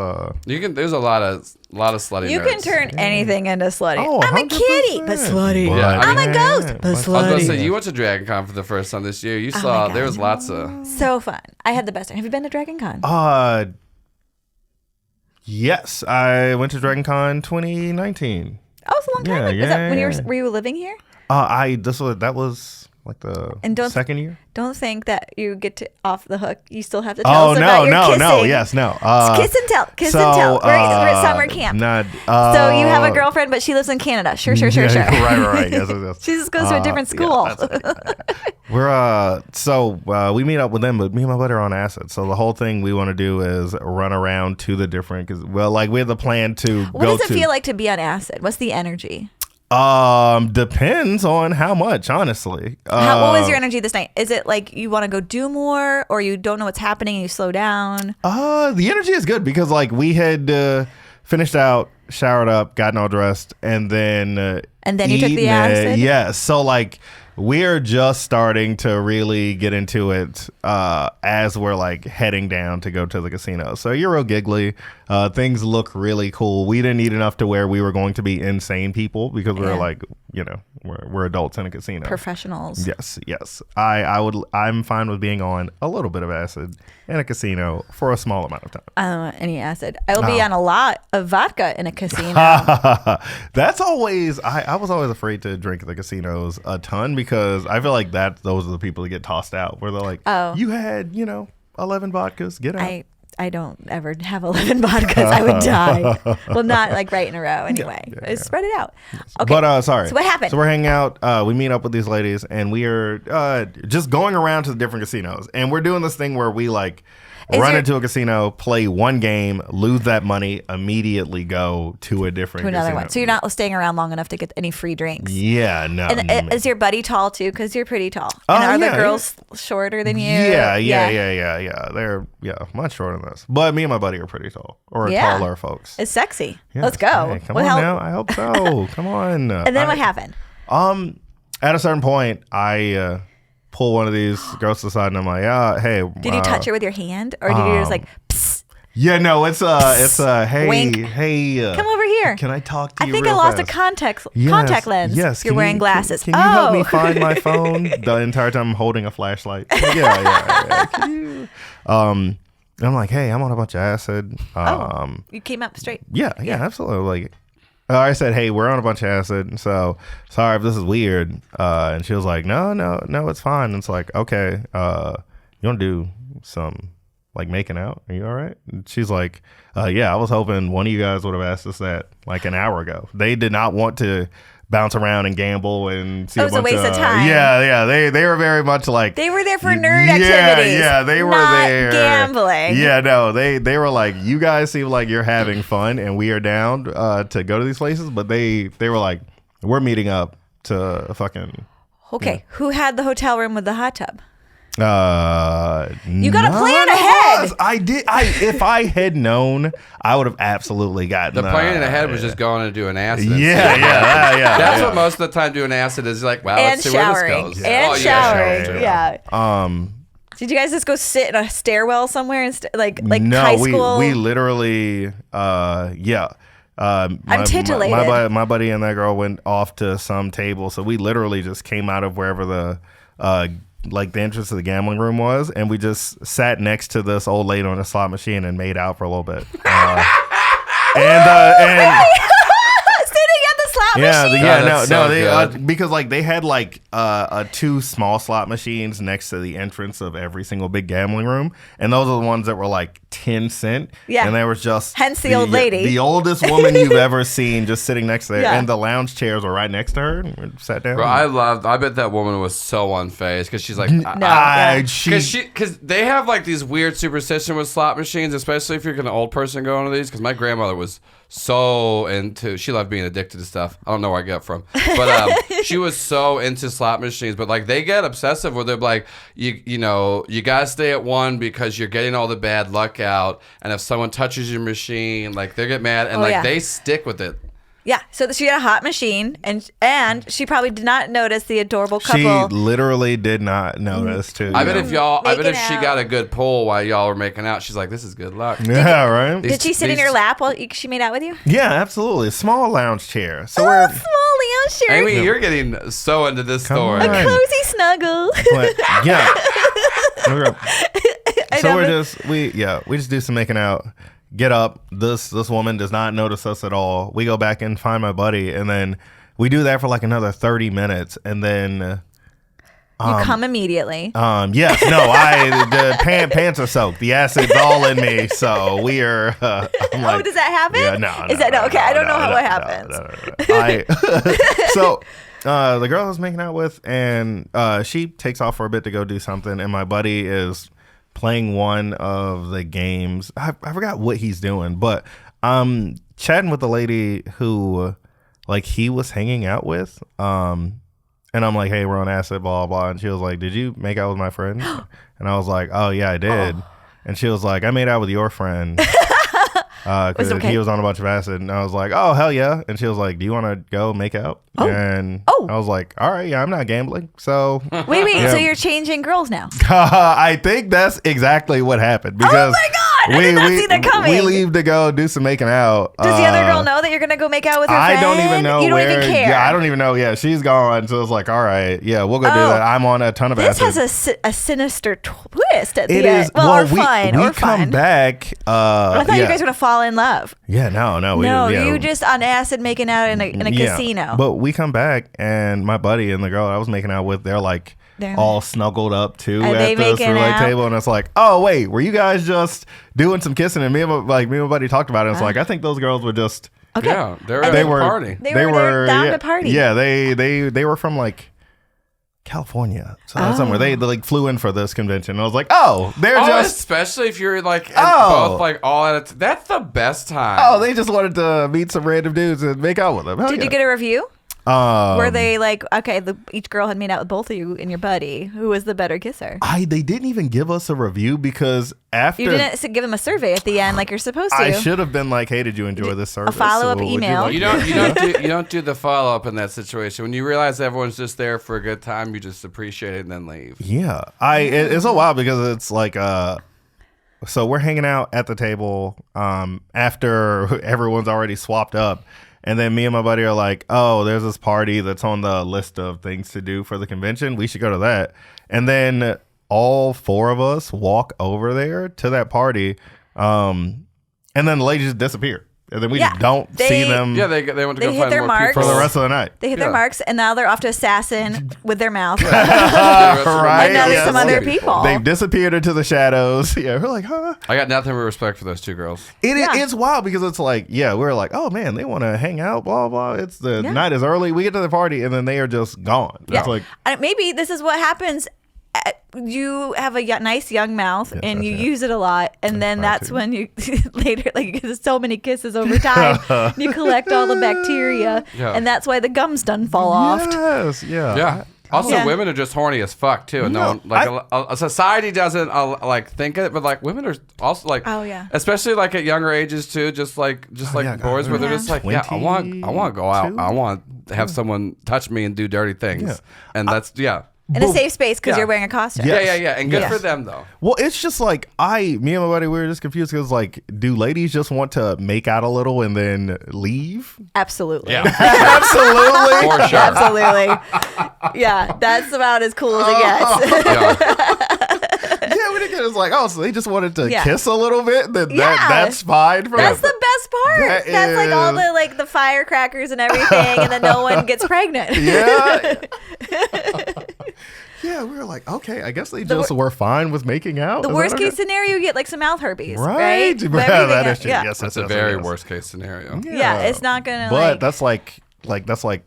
You can. There's a lot of slutty. You nerds. can turn anything into slutty. Oh, I'm a kitty, but slutty. I'm a ghost, but slutty. I was gonna say you went to Dragon Con for the first time this year. You saw there was lots of so fun. I had the best time. Have you been to Dragon Con? Yes, I went to Dragon Con 2019. Oh, it's a long time. Yeah, Was that when were you living here? That was like the second year. Don't think that you get to off the hook. You still have to tell Oh us about your kissing. no, yes, no. Kiss and tell. Kiss and tell. We're at summer camp. So you have a girlfriend, but she lives in Canada. Sure. Right. Yes. She just goes to a different school. We're we meet up with them, but me and my buddy are on acid. So the whole thing we want to do is run around to the different we have the plan to What does it feel like to be on acid? What's the energy? Depends on how much, honestly. What was your energy this night? Is it like you want to go do more, or you don't know what's happening and you slow down? The energy is good because like we had finished out, showered up, gotten all dressed, and then you took the acid. Yeah, so like we're just starting to really get into it as we're like heading down to go to the casino. So you're real giggly. Things look really cool. We didn't eat enough to where we were going to be insane people because we were like, we're adults in a casino. Professionals. Yes. I'm fine with being on a little bit of acid in a casino for a small amount of time. I don't want any acid. I will be on a lot of vodka in a casino. That's always I was always afraid to drink at the casinos a ton because I feel like those are the people that get tossed out where they're like, you had 11 vodkas, get out. I don't ever have 11 vodkas. I would die. Well, not like right in a row anyway. Spread it out. Okay. But sorry. So what happened? So we're hanging out. We meet up with these ladies, and we are just going around to the different casinos, and we're doing this thing where we like. run into a casino, play one game, lose that money, immediately go to a different another casino. one. So you're not staying around long enough to get any free drinks. Yeah, no. And is your buddy tall too? Because you're pretty tall. And are the girls shorter than you? Yeah. They're much shorter than us. But me and my buddy are pretty tall, or taller folks. It's sexy. Yes. Let's go. Hey, come on now. I hope so. Come on. And then what happened? At a certain point, I pull one of these girls aside, and I'm like, hey. Did you touch her with your hand, or did you just like, psst? Yeah, no, it's hey, wink. hey. Come over here. Can I talk to you? I think real I lost fast? a contact lens. Yes. You're wearing glasses. Can you help me find my phone? The entire time I'm holding a flashlight. Yeah. Can you? And I'm like, hey, I'm on a bunch of acid. You came up straight. Yeah, absolutely. Like, I said, hey, we're on a bunch of acid, so sorry if this is weird. And she was like, no, it's fine. And it's like, okay, you want to do some like making out? Are you all right? And she's like, yeah, I was hoping one of you guys would have asked us that like an hour ago. They did not want to bounce around and gamble and see it was a waste of time. Yeah. They were very much like they were there for nerd activities. Yeah, they were not there gambling. Yeah, no, they were like, you guys seem like you're having fun, and we are down to go to these places. But they were like, we're meeting up to fucking. Okay, who had the hotel room with the hot tub? You gotta plan ahead. I did. If I had known, I would have absolutely gotten the planning ahead was just going to do an acid. Yeah. That's what most of the time doing acid is like. Wow, let's see where this goes. And showering. Yeah. Did you guys just go sit in a stairwell somewhere and like no, high school? we literally I'm titillated. My buddy and that girl went off to some table, so we literally just came out of wherever the like the entrance to the gambling room was, and we just sat next to this old lady on a slot machine and made out for a little bit. Because like they had like two small slot machines next to the entrance of every single big gambling room, and those are the ones that were like 10 cent. Yeah, and they were just hence the old lady, the oldest woman you've ever seen, just sitting next to her, and the lounge chairs were right next to her, and we sat down. Bro, I bet that woman was so unfazed because she's like, because they have like these weird superstition with slot machines, especially if you're an old person going to these. Because my grandmother was so into, she loved being addicted to stuff. I don't know where I got from, but she was so into slot machines. But like they get obsessive with it, like you know you gotta stay at one because you're getting all the bad luck out, and if someone touches your machine, like they get mad, and they stick with it. Yeah, so she had a hot machine, and she probably did not notice the adorable couple. She literally did not notice too. I bet if she got a good pull while y'all were making out, she's like, "This is good luck." Yeah, right. Did she sit in your lap while she made out with you? Yeah, absolutely. Small lounge chair. So small lounge chair. Amy, you're getting so into this story. A cozy snuggle. But, yeah. So we just do some making out. Get up. This woman does not notice us at all. We go back and find my buddy, and then we do that for like another 30 minutes, and then you come immediately. Yes, no, the pants are soaked. The acid's all in me, so we are. Does that happen? Yeah, no. Is that okay? I don't know how it happens. So the girl I was making out with, and she takes off for a bit to go do something, and my buddy is playing one of the games. I forgot what he's doing, but I'm chatting with the lady who like he was hanging out with. And I'm like, hey, we're on acid, blah, blah. And she was like, did you make out with my friend? And I was like, oh, yeah, I did. And she was like, I made out with your friend. Because he was on a bunch of acid, and I was like, "Oh hell yeah!" And she was like, "Do you want to go make out?" And I was like, "All right, yeah, I'm not gambling." So wait, yeah. So you're changing girls now? I think that's exactly what happened because oh my god, I did not see that coming. We leave to go do some making out. Does the other girl know that you're gonna go make out with her friend? I don't even know. You don't even care. Yeah, I don't even know. Yeah, she's gone. So it's like, all right, yeah, we'll go do that. I'm on a ton of acid. This has a sinister twist at the end. Is. Well, we come back. I thought you guys were gonna fall in love. Yeah, no. You just on acid making out in a casino. But we come back, and my buddy and the girl I was making out with, they're all snuggled up too at this roulette table, and it's like, oh wait, were you guys just doing some kissing? And me and my buddy talked about it. It's like, I think those girls were just okay. Yeah, they were at the party. They were down to party. Yeah, they were from like California. So somewhere they like flew in for this convention. I was like, oh, they're just especially if you're like both like all at that's the best time. Oh, they just wanted to meet some random dudes and make out with them. Did you get a review? Were they like, okay, each girl had made out with both of you and your buddy. Who was the better kisser? They didn't even give us a review because after you didn't give them a survey at the end like you're supposed to. I should have been like, hey, did you enjoy this service? A follow-up email. You don't do the follow-up in that situation. When you realize everyone's just there for a good time, you just appreciate it and then leave. Yeah, it's a while because it's like so we're hanging out at the table after everyone's already swapped up. And then me and my buddy are like, oh, there's this party that's on the list of things to do for the convention. We should go to that. And then all four of us walk over there to that party. And then the ladies just disappear. And then we just don't see them. Yeah, they went to go find more marks people for the rest of the night. They hit their marks, and now they're off to assassin with their mouth. Right? And now there's some other people. They've disappeared into the shadows. Yeah, we're like, huh? I got nothing but respect for those two girls. It's wild because it's like, we're like, oh man, they want to hang out, blah, blah. It's the night is early. We get to the party, and then they are just gone. Yeah. It's like, maybe this is what happens. You have a nice young mouth and you use it a lot, and then that's when you later like you get so many kisses over time you collect all the bacteria, and that's why the gums done fall off. Yes, yeah. Also, women are just horny as fuck too, and no one, like a society doesn't like think of it, but like women are also like, especially like at younger ages too, just like boys, where they're just like, I want to go out, I want to have someone touch me and do dirty things, and that's in a safe space because you're wearing a costume. Yeah. And good for them, though. Well, it's just like me and my buddy, we were just confused because, like, do ladies just want to make out a little and then leave? Absolutely. Yeah. Absolutely. For sure. Absolutely. Yeah, that's about as cool as it gets. Yeah, we didn't get it. It's like, so they just wanted to kiss a little bit? Then that's fine for That's them. the best part. That's like all the firecrackers and everything, and then no one gets pregnant. Yeah. Yeah, we were like, okay, I guess they just were fine with making out. The worst case scenario, you get like some mouth herpes, right? Yeah, that is true. Yes, that's a very worst case scenario. Yeah, it's not gonna. But that's like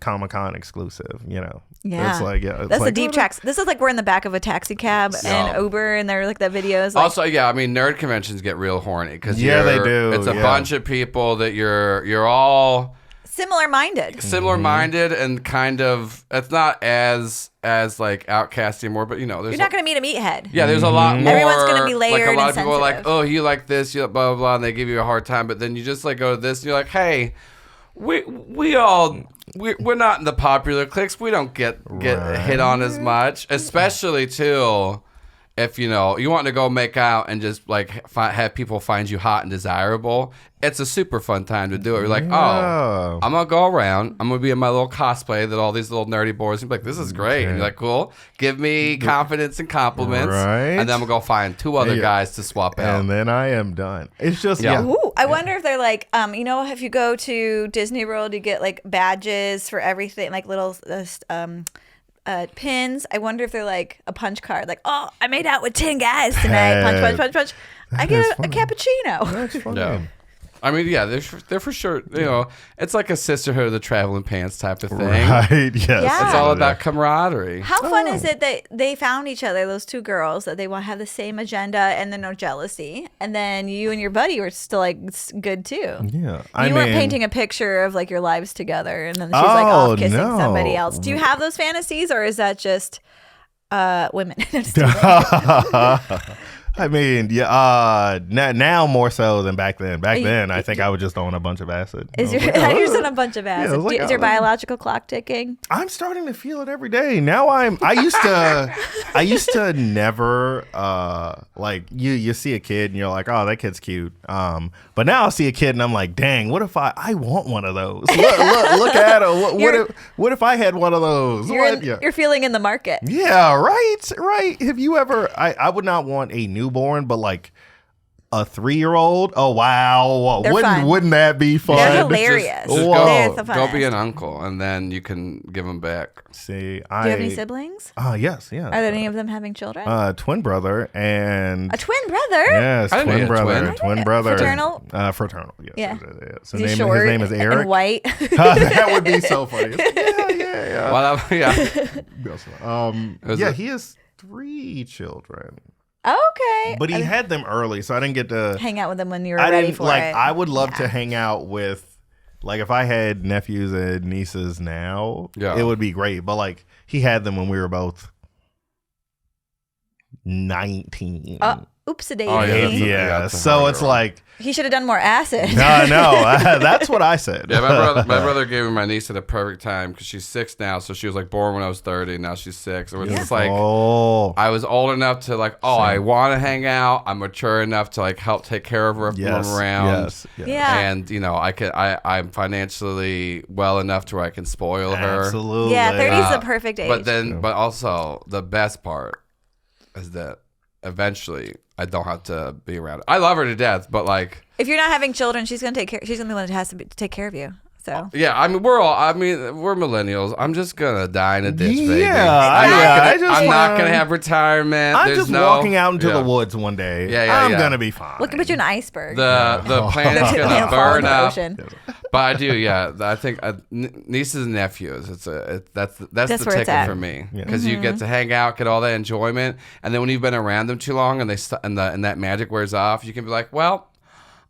Comic-Con exclusive, you know. Yeah, it's like that's the deep tracks. This is like we're in the back of a taxi cab and Uber, and they're like the videos. Like, also, I mean, nerd conventions get real horny because they do. It's a bunch of people that you're all similar-minded, and kind of it's not as like outcasty more, but there's you're not going to meet a meathead. Yeah, there's a lot more. Everyone's going to be layered. Like a lot and of people are like, sensitive. oh, you like this, you blah blah blah, and they give you a hard time. But then you just like go to this, and you're like, hey, we're not in the popular cliques. We don't get hit on as much, especially too. If you want to go make out and just like have people find you hot and desirable, it's a super fun time to do it. You're like, I'm gonna go around. I'm gonna be in my little cosplay that all these little nerdy boys and be like, this is great. And you're like, cool. Give me confidence and compliments, and then I'm gonna go find two other guys to swap out. And then I am done. It's just Ooh, I wonder if they're like, if you go to Disney World, you get like badges for everything, like little pins. I wonder if they're like a punch card, like, oh, I made out with 10 guys tonight. Punch. I get a cappuccino. That's funny. Yeah. I mean, they're for sure. It's like a sisterhood of the traveling pants type of thing. Right? Yes. Yeah. It's all about camaraderie. How fun is it that they found each other, those two girls, that they want to have the same agenda and then no jealousy, and then you and your buddy were still like good too. Yeah, you weren't painting a picture of like your lives together, and then she's like off kissing somebody else. Do you have those fantasies, or is that just women? I mean, now more so than back then. Back then, I think I was just on a bunch of acid. You're just on a bunch of acid. Is your biological clock ticking? I'm starting to feel it every day. Now I used to never like you see a kid and you're like, oh, that kid's cute. But now I see a kid and I'm like, dang, what if I want one of those? Look at her. What if I had one of those? You're feeling in the market. Yeah, right. Have you ever? I would not want a newborn, but like a 3-year-old. Oh wow! They're fun. Wouldn't that be fun? They're hilarious. Just They're the go be funnest. an uncle, and then you can give them back. See, Do you have any siblings? Yes, yeah. Are there any of them having children? Twin brother and A twin brother? yes, I didn't know you twin had brother, twin brotrer. Fraternal? Fraternal. Yes. Yeah. So Is he his short name is Eric. and white? That would be so funny. Yeah. Well, yeah. He has 3 children. Okay. But he had them early, so I didn't get to hang out with them when you were ready for it. I would love to hang out with, like, if I had nephews and nieces now, it would be great. But like, he had them when we were both 19. Oopsie-daisy. Oh, yeah. So it's like, he should have done more acid. no, that's what I said. Yeah, my brother gave me my niece at a perfect time because she's 6 now. So she was like born when I was 30. Now she's 6. It was just like, I was old enough to like, I want to hang out. I'm mature enough to like help take care of her when I'm around. Yes. Yeah. And I'm financially well enough to where I can spoil her. Absolutely. Yeah, 30 is the perfect age. But also the best part is that eventually I don't have to be around her. I love her to death, but like, if you're not having children, she's gonna take care. She's gonna be the one that has to take care of you. So yeah, I mean, we're millennials. I'm just gonna die in a ditch, baby. Yeah, I'm not gonna have retirement. I'm There's just no, walking out into the woods one day. I'm gonna be fine. Look at you, an iceberg. The planet's They're gonna gonna fall burn in the up. ocean. But I do, yeah. I think nieces and nephews. That's the where it's ticket at. for me because you get to hang out, get all that enjoyment, and then when you've been around them too long and and that magic wears off, you can be like, well,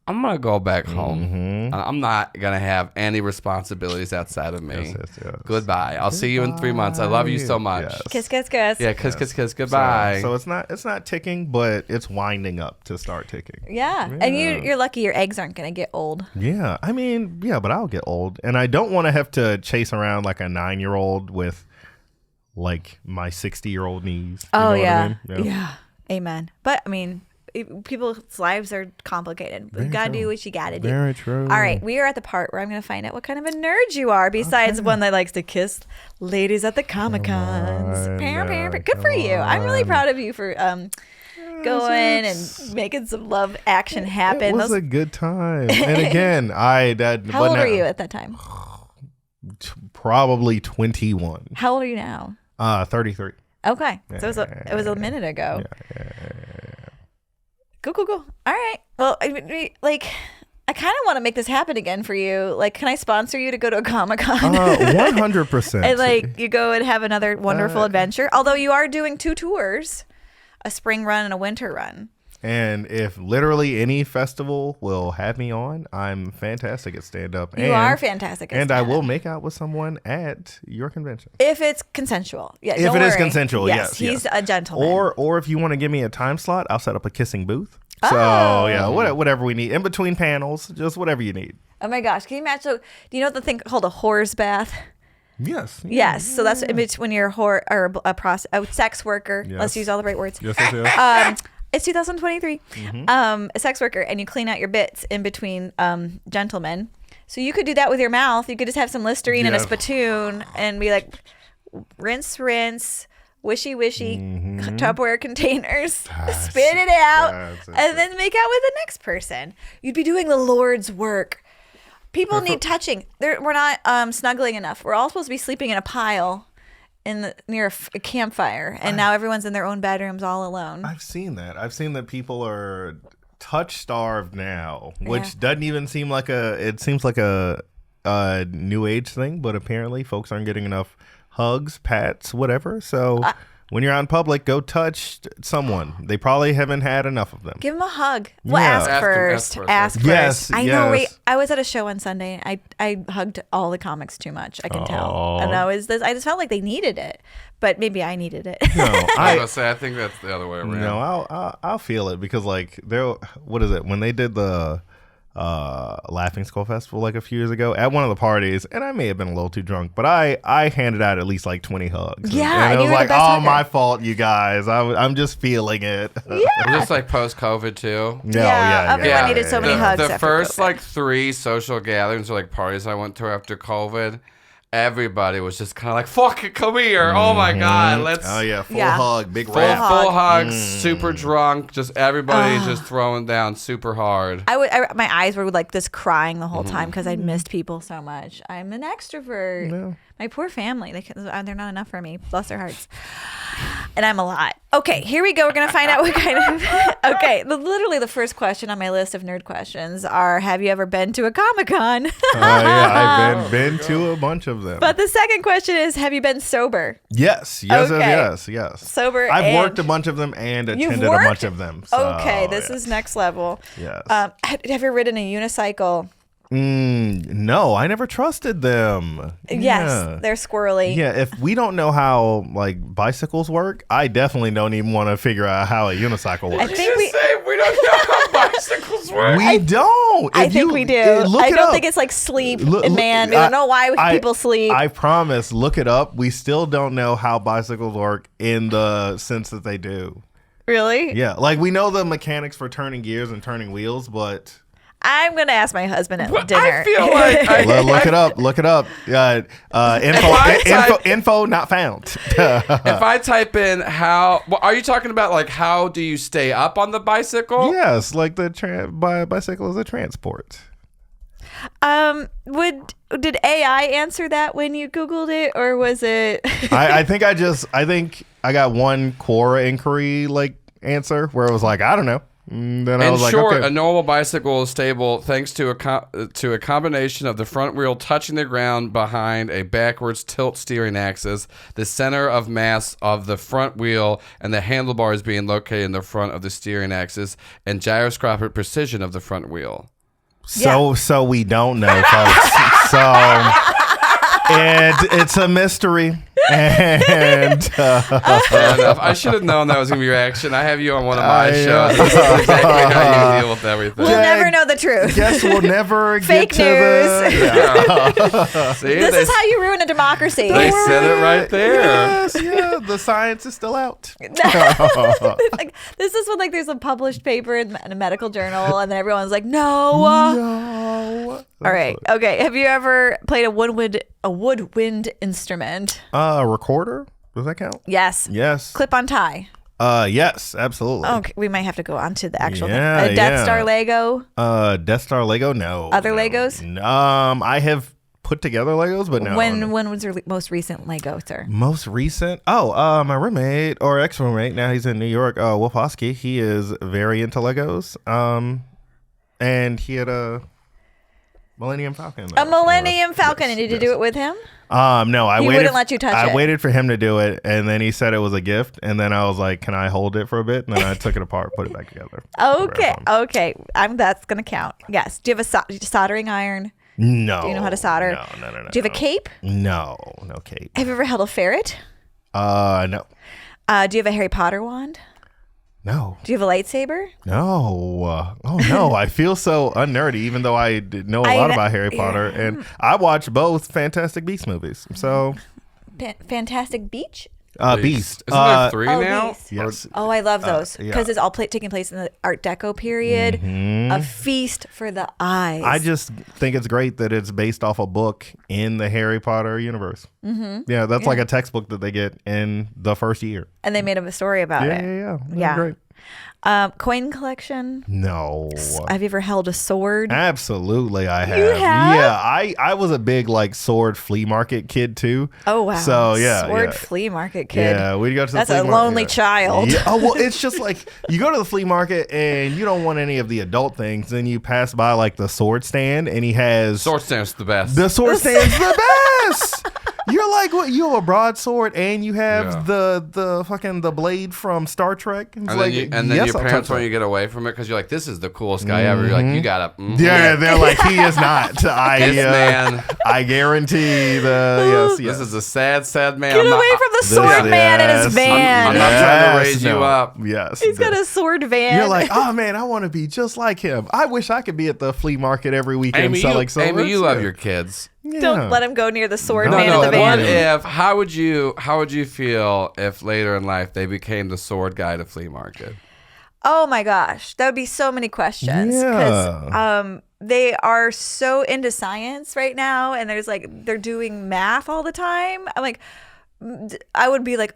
I'm gonna go back home. I'm not gonna have any responsibilities outside of me. Yes. Goodbye. I'll see you in 3 months. I love you so much. Yes. Kiss, kiss, kiss. Yeah, kiss. Goodbye. So it's not ticking, but it's winding up to start ticking. Yeah. And you're lucky your eggs aren't gonna get old. Yeah, I mean, but I'll get old, and I don't want to have to chase around like a 9-year-old with like my 60-year-old knees. You know what I mean? Yeah. Amen. But I mean, people's lives are complicated. You gotta do what you gotta do. Very true. All right, we are at the part where I'm gonna find out what kind of a nerd you are. Besides one that likes to kiss ladies at the Comic-Cons. Good for you. I'm really proud of you for going and making some love action happen. It was a good time. And again, how old were you at that time? Probably 21. How old are you now? 33. Okay, so it was a minute ago. Cool. All right. Well, I kind of want to make this happen again for you. Like, can I sponsor you to go to a Comic-Con? 100%. And you go and have another wonderful adventure. Although you are doing 2 tours, a spring run and a winter run. And if literally any festival will have me on, I'm fantastic at stand-up. You are fantastic at stand-up. And I will make out with someone at your convention. If it's consensual. Yeah, if it is consensual, yes. He's a gentleman. Or if you want to give me a time slot, I'll set up a kissing booth. So, whatever we need. In between panels, just whatever you need. Oh my gosh. Can you imagine? So, do you know the thing called a whore's bath? Yes. Yes. So that's when you're a sex worker. Yes. Let's use all the right words. Yes. It's 2023. A sex worker, and you clean out your bits in between gentlemen. So you could do that with your mouth. You could just have some Listerine and a spittoon and be like, rinse, wishy, Tupperware containers, spit it out, and then make out with the next person. You'd be doing the Lord's work. People need touching. We're not snuggling enough. We're all supposed to be sleeping in a pile near a campfire, and now everyone's in their own bedrooms all alone. I've seen that. I've seen that people are touch starved now, which doesn't even seem like it seems like a new age thing, but apparently folks aren't getting enough hugs, pats, whatever. So when you're out in public, go touch someone. They probably haven't had enough of them. Give them a hug. Well, ask first. Ask first. Yes, I know. Wait, I was at a show on Sunday. I hugged all the comics too much. I can tell, and I just felt like they needed it, but maybe I needed it. No, I think that's the other way around. No, I'll feel it because like what is it when they did the Laughing Skull Festival like a few years ago at one of the parties, and I may have been a little too drunk, but I handed out at least like 20 hugs. Yeah, and it was like, hugger. My fault, you guys. I'm just feeling it. Yeah, just like post COVID too. Everyone needed so many hugs. The after first COVID. like 3 social gatherings or like parties I went to after COVID, everybody was just kind of like, fuck it, come here. Oh my God. Let's. Oh, yeah. Full hug. Big Full rap. hugs, super drunk, just everybody just throwing down super hard. My eyes were like this crying the whole time because I missed people so much. I'm an extrovert. No. My poor family, they're not enough for me. Bless their hearts. And I'm a lot. Okay, here we go. We're going to find out what kind of... Okay, literally the first question on my list of nerd questions are, have you ever been to a Comic-Con? Yeah, I've been to a bunch of them. But the second question is, have you been sober? Yes. Sober. I've worked a bunch of them and attended a bunch of them. So, okay, this is next level. Yes. Have you ever ridden a unicycle? No, I never trusted them. Yes, they're squirrely. Yeah, if we don't know how like bicycles work, I definitely don't even want to figure out how a unicycle works. I think we don't know how bicycles work. We don't. I think we do. I don't think it's like sleep and man. We don't know why people sleep. I promise. Look it up. We still don't know how bicycles work in the sense that they do. Really? Yeah. Like we know the mechanics for turning gears and turning wheels, but... I'm going to ask my husband at dinner. I feel like... Look it up. Info not found. If I type in how... Well, are you talking about like how do you stay up on the bicycle? Yes, like the bicycle is a transport. Did AI answer that when you Googled it, or was it... I think I got one Quora inquiry like answer where it was like, I don't know. Then I was like, okay. A normal bicycle is stable thanks to a combination of the front wheel touching the ground behind a backwards tilt steering axis, the center of mass of the front wheel, and the handlebars being located in the front of the steering axis, and gyroscopic precision of the front wheel. So we don't know, folks. It's a mystery. And fair enough. I should have known that was gonna be your reaction. I have you on one of my shows. This is exactly how you deal with everything. We'll never know the truth. Guess we'll never Fake get to news. See, this is how you ruin a democracy. They said it right there. Yes, yeah. The science is still out. Like, this is when like there's a published paper in a medical journal, and then everyone's like, no. All right. Okay. Have you ever played a woodwind instrument? A recorder? Does that count? Yes. Clip-on tie. Yes, absolutely. Okay, we might have to go on to the actual thing. A Death Star Lego? Death Star Lego? No. Other Legos? I have put together Legos, but no. When was your most recent Lego, sir? Most recent? My roommate or ex-roommate, now he's in New York, Wolf Hosky, he is very into Legos. And he had a Millennium Falcon. A Millennium Falcon. And did you do it with him? No, he wouldn't let you touch it. I waited for him to do it, and then he said it was a gift, and then I was like, "Can I hold it for a bit?" And then I took it apart, put it back together. Okay. That's gonna count. Yes. Do you have a soldering iron? No. Do you know how to solder? No. Do you have a cape? No cape. Have you ever held a ferret? No. Do you have a Harry Potter wand? No. Do you have a lightsaber? No. No. I feel so unnerdy, even though I know a lot about Harry Potter. And I watch both Fantastic Beasts movies. So. Fantastic Beach? Beast. Isn't there 3 now? Beast. Yes. Oh, I love those because it's all taking place in the Art Deco period. A feast for the eyes. I just think it's great that it's based off a book in the Harry Potter universe. Yeah, that's like a textbook that they get in the first year. And they made up a story about it. Yeah. Great. Coin collection? No. Have you ever held a sword? Absolutely, I have. You have? Yeah, I was a big like sword flea market kid too. Oh wow. So sword flea market kid. Yeah, we'd go to the flea market. That's a lonely child. Yeah. Oh well, it's just like you go to the flea market and you don't want any of the adult things. Then you pass by like the sword stand and he has sword stand's the best. The sword stand's the best. You're like, what? You have a broadsword and you have the fucking the blade from Star Trek. And then your parents want you to get away from it because you're like, this is the coolest guy ever. You're like, you gotta. Yeah, they're like, he is not. This man. I guarantee yes. This is a sad man. Get away from the sword man in his van. I'm not trying to raise you up. Yes. He's got a sword van. You're like, oh man, I want to be just like him. I wish I could be at the flea market every weekend selling swords. Amy, you love your kids. Yeah. Don't let him go near the sword man in the van. How would you feel if later in life they became the sword guy to flea market? Oh my gosh, that would be so many questions because they are so into science right now, and they're doing math all the time. I'm like, I would be like,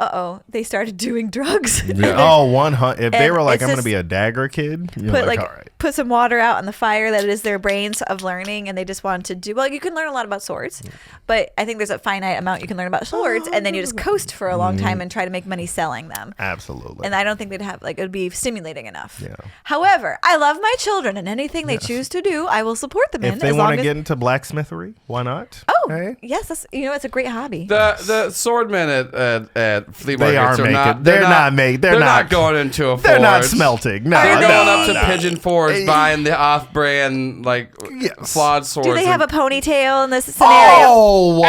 they started doing drugs. Yeah. Oh, 100. If they were like, I'm going to be a dagger kid, you're all right. Put some water out on the fire that is their brains of learning, and they just want to do. Well, you can learn a lot about swords, but I think there's a finite amount you can learn about swords, and then you just coast for a long time and try to make money selling them. Absolutely. And I don't think they'd have it would be stimulating enough. Yeah. However, I love my children, and anything they choose to do, I will support them in. If they want to get into blacksmithery, why not? Oh, hey? yes, that's it's a great hobby. The swordmen at flea markets they're not going into a forge. They're not smelting. No, they're going up to no. Pigeon Forge buying the off-brand flawed swords. Do they have a ponytail in this scenario?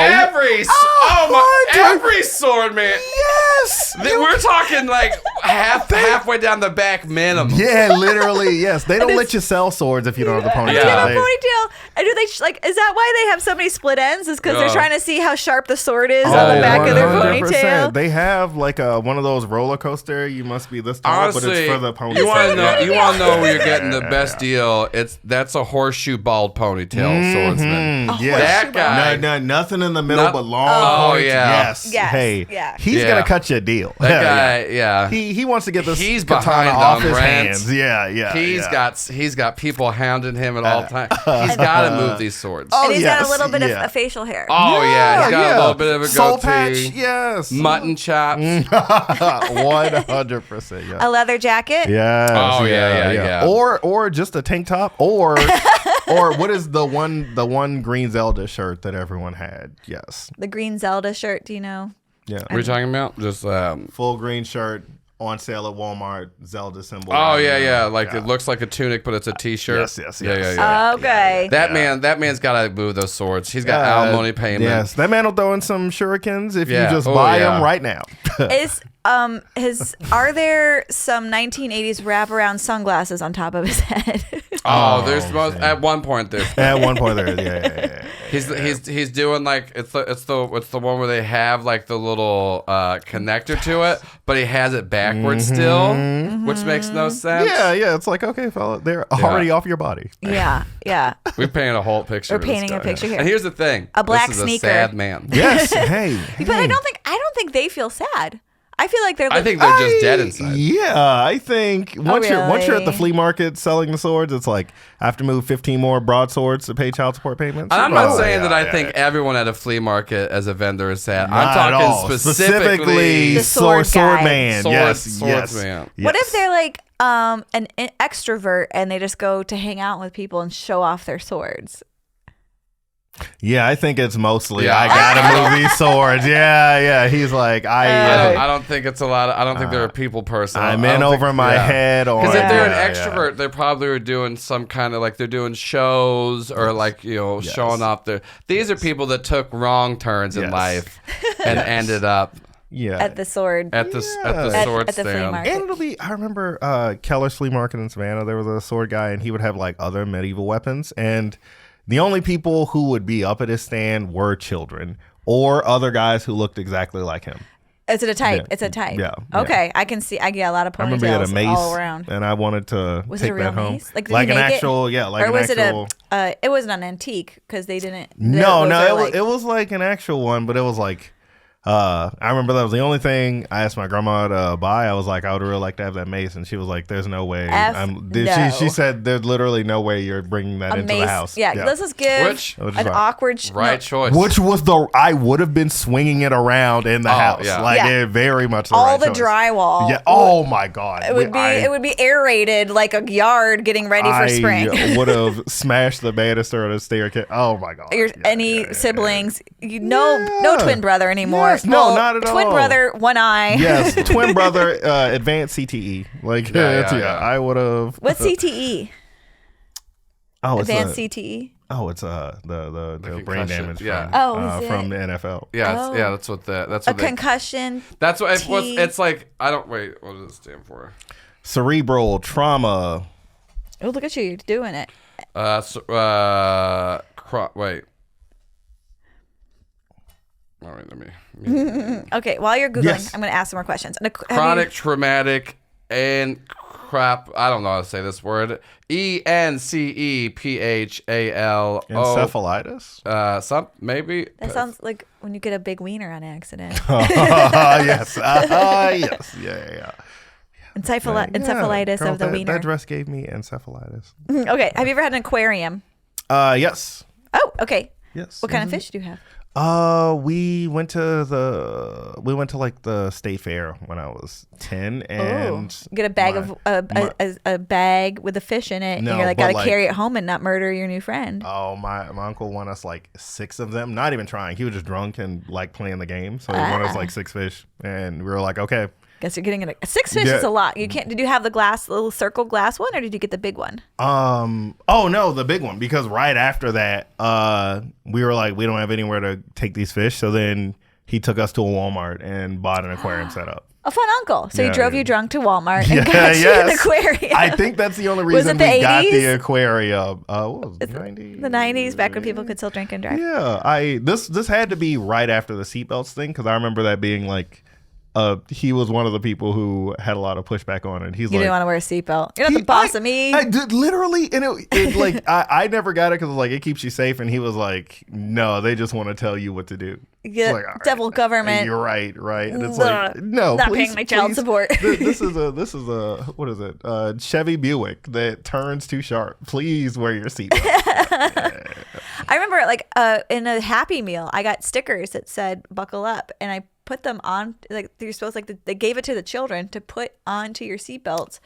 Every sword man. Yes, we're talking like halfway down the back minimum. Yeah, literally. Yes, they don't let you sell swords if you don't have the ponytail. They have a ponytail, and do they is that why they have so many split ends? Is because they're trying to see how sharp the sword is on the back of their ponytail? They have like one of those roller coaster. You must be this tall, honestly, but it's for the ponytail. You want to know where you're getting the best deal? That's a horseshoe bald ponytail swordsman. That guy, nothing in the middle but long. Yes. Hey, he's gonna cut you a deal. That guy, he wants to get this. He's katana behind off them, his Rance. hands. Yeah. He's got people hounding him at all times. He's got to move these swords. And he's got a little bit of facial hair. Oh yeah, he's got a little bit of a soul goatee. patch. Yes, mutton chops. 100%. Yeah. A leather jacket. Yes. Oh yeah. Or just a tank top. Or what is the one green Zelda shirt that everyone had? Yes. The green Zelda shirt. Do you know? Yeah. What are you talking about? Just full green shirt. On sale at Walmart, Zelda symbol. Oh yeah. It looks like a tunic, but it's a T-shirt. Yes. Yeah. Okay. That man's got to move those swords. He's got alimony payment. Yes, that man will throw in some shurikens if you just buy them right now. Are there some 1980s wraparound sunglasses on top of his head? There's at one point there. At one point there, yeah. He's doing like it's the one where they have like the little connector to it, but he has it backwards still, which makes no sense. Yeah. It's like, okay, fella, they're already off your body. Yeah. We painted a whole picture. We're painting a picture here. And here's the thing: a black this is sneaker. A sad man. Yes. Hey. But I don't think they feel sad. I feel like they're. I think they're just dead inside. Yeah, I think once you're at the flea market selling the swords, it's like I have to move 15 more broadswords to pay child support payments. And I'm not saying that I think everyone at a flea market as a vendor is sad. I'm talking specifically the sword man. Swordsman. What if they're like an extrovert and they just go to hang out with people and show off their swords? Yeah, I think it's mostly I gotta move these swords. Yeah. He's like I don't think it's a lot. I don't think they're a people person. I'm in over my head. Because if they're an extrovert, they probably are doing some kind of like they're doing shows or like showing off their. These are people that took wrong turns in life and ended up. Yeah, at the sword at the sword stand. Flea market. And it'll be. I remember Keller's Flea Market in Savannah. There was a sword guy, and he would have like other medieval weapons and. The only people who would be up at his stand were children or other guys who looked exactly like him. Is it a type? Yeah. It's a type. Yeah. Okay, I can see. I get a lot of ponytails I remember he had a mace all around. and I wanted to take that home. Mace? Like an actual, or was it it wasn't an antique because they didn't. No, it was like an actual one, but it was like. I remember that was the only thing I asked my grandma to buy. I was like, I would really like to have that mace, and she was like, "There's no way." She said, "There's literally no way you're bringing that into the house." Yeah, let's just give an awkward choice. Which was I would have been swinging it around in the house, it very much all the drywall. Yeah. Oh my god. It would be aerated like a yard getting ready for spring. I would have smashed the banister or the staircase. Oh my god. Any siblings? No twin brother anymore. Yes, no, not at all. Twin brother, one eye. Yes, twin brother, advanced CTE. Like, I would have. What's CTE? Oh, advanced CTE. Oh, it's the brain damage. Yeah. From the NFL. Yeah, that's what concussion. That's what it's like. I don't wait. What does it stand for? Cerebral trauma. Oh, look at you! You're doing it. Wait. All right, let me. Okay, while you're Googling, I'm going to ask some more questions. Chronic traumatic and crap. I don't know how to say this word. ENCEPHALO. Encephalitis? Maybe. That sounds like when you get a big wiener on accident. Yes. Yes. Yeah. Encephalitis Girl, of the wiener. That dress gave me encephalitis. Okay. Have you ever had an aquarium? Yes. Oh, okay. Yes. What kind of fish do you have? We went to like the state fair when I was 10, and you get a bag a bag with a fish in it, and you're like, gotta carry it home and not murder your new friend. Oh, my uncle won us like 6 of them. Not even trying. He was just drunk and like playing the game, so he won us like 6 fish, and we were like, okay. Guess you're getting 6 fish is a lot. You can't. Did you have the little circle glass one, or did you get the big one? Oh no, the big one, because right after that, we were like, we don't have anywhere to take these fish, so then he took us to a Walmart and bought an aquarium setup. A fun uncle. So he drove you drunk to Walmart and got you an aquarium. I think that's the only reason we got the aquarium. What was it, the 90s? The 90s, back when people could still drink and drive. Yeah, this had to be right after the seatbelts thing, because I remember that being like, he was one of the people who had a lot of pushback on it. He's you didn't want to wear a seatbelt. You're not the boss of me. I did literally, and it like I never got it because like it keeps you safe. And he was like, "No, they just want to tell you what to do." Yeah, like, devil government. You're right. And it's like, no, not please, paying my child support. This is a what is it? Chevy Buick that turns too sharp. Please wear your seatbelt. I remember like in a Happy Meal, I got stickers that said "Buckle up," and I put them on, like you're supposed, like they gave it to the children to put onto your seatbelts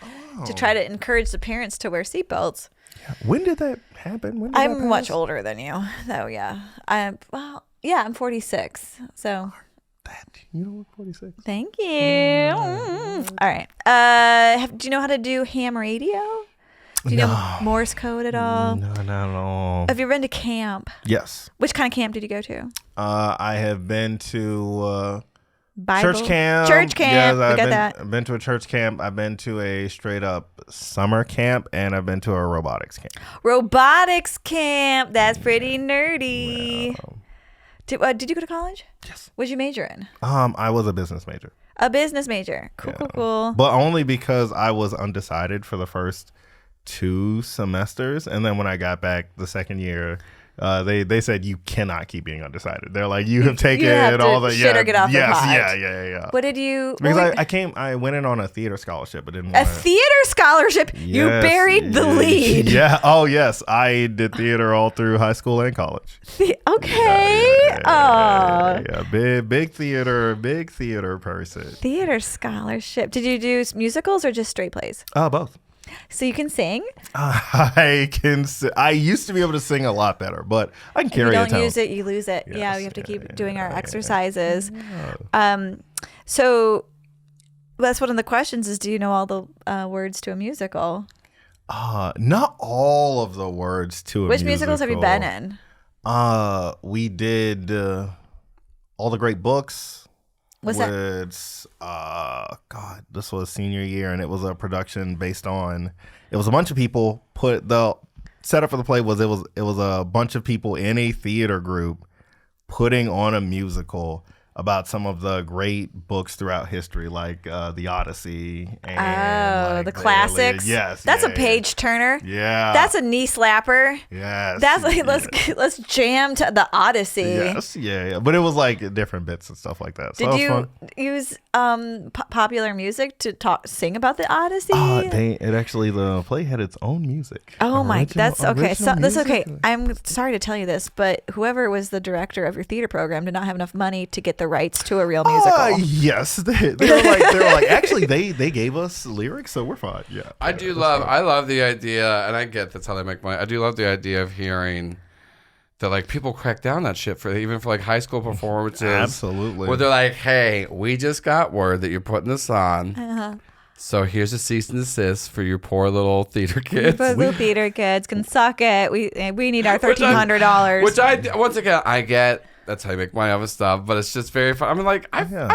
to try to encourage the parents to wear seatbelts. Yeah. When did that happen? I'm much older than you, though. Yeah, I'm 46, so. You don't look 46. Thank you. All right. Do you know how to do ham radio? Do you know Morse code at all? No, not at all. Have you been to camp? Yes. Which kind of camp did you go to? I have been to Bible? church camp. Church camp. Yes, that. I've been to a church camp. I've been to a straight up summer camp, and I've been to a robotics camp. Robotics camp. That's pretty nerdy. Yeah. Did you go to college? Yes. What did you major in? I was a business major. A business major. Cool. But only because I was undecided for the first 2 semesters, and then when I got back the second year, they said you cannot keep being undecided. They're like, you have taken all the shit or get off the pot. Yeah. What did you? Because I went in on a theater scholarship, but didn't. A theater scholarship? Yes, you buried the lead. Yeah. Oh yes, I did theater all through high school and college. Okay. Yeah. Big theater person. Theater scholarship. Did you do musicals or just straight plays? Both. So you can sing? I can. I used to be able to sing a lot better, but I can carry a tone. If you don't use it, you lose it. Yes, we have to keep doing our exercises. So that's one of the questions is, do you know all the words to a musical? Not all of the words to a musical. Which musicals have you been in? We did All the Great Books. What's that? This was senior year, and it was a production based on. It was a bunch of people. The setup for the play was it was a bunch of people in a theater group putting on a musical about some of the great books throughout history, like the Odyssey. And the classics. Yes, that's a page turner. Yeah, that's a knee slapper. Yes, that's like let's jam to the Odyssey. Yes, yeah. But it was like different bits and stuff like that. So did you use popular music to sing about the Odyssey? The play had its own music. Oh my, that's okay. So that's okay. I'm sorry to tell you this, but whoever was the director of your theater program did not have enough money to get the rights to a real musical. Yes, they were like actually they gave us lyrics, so we're fine. Yeah, I love the idea, and I get that's how they make money. I do love the idea of hearing that like people crack down that shit for like high school performances. Absolutely, where they're like, hey, we just got word that you're putting this on. So here's a cease and desist for your poor little theater kids. Little theater kids can suck it. We need our $1,300. Which I get. That's how you make money off of stuff, but it's just very fun. I mean, like, I feel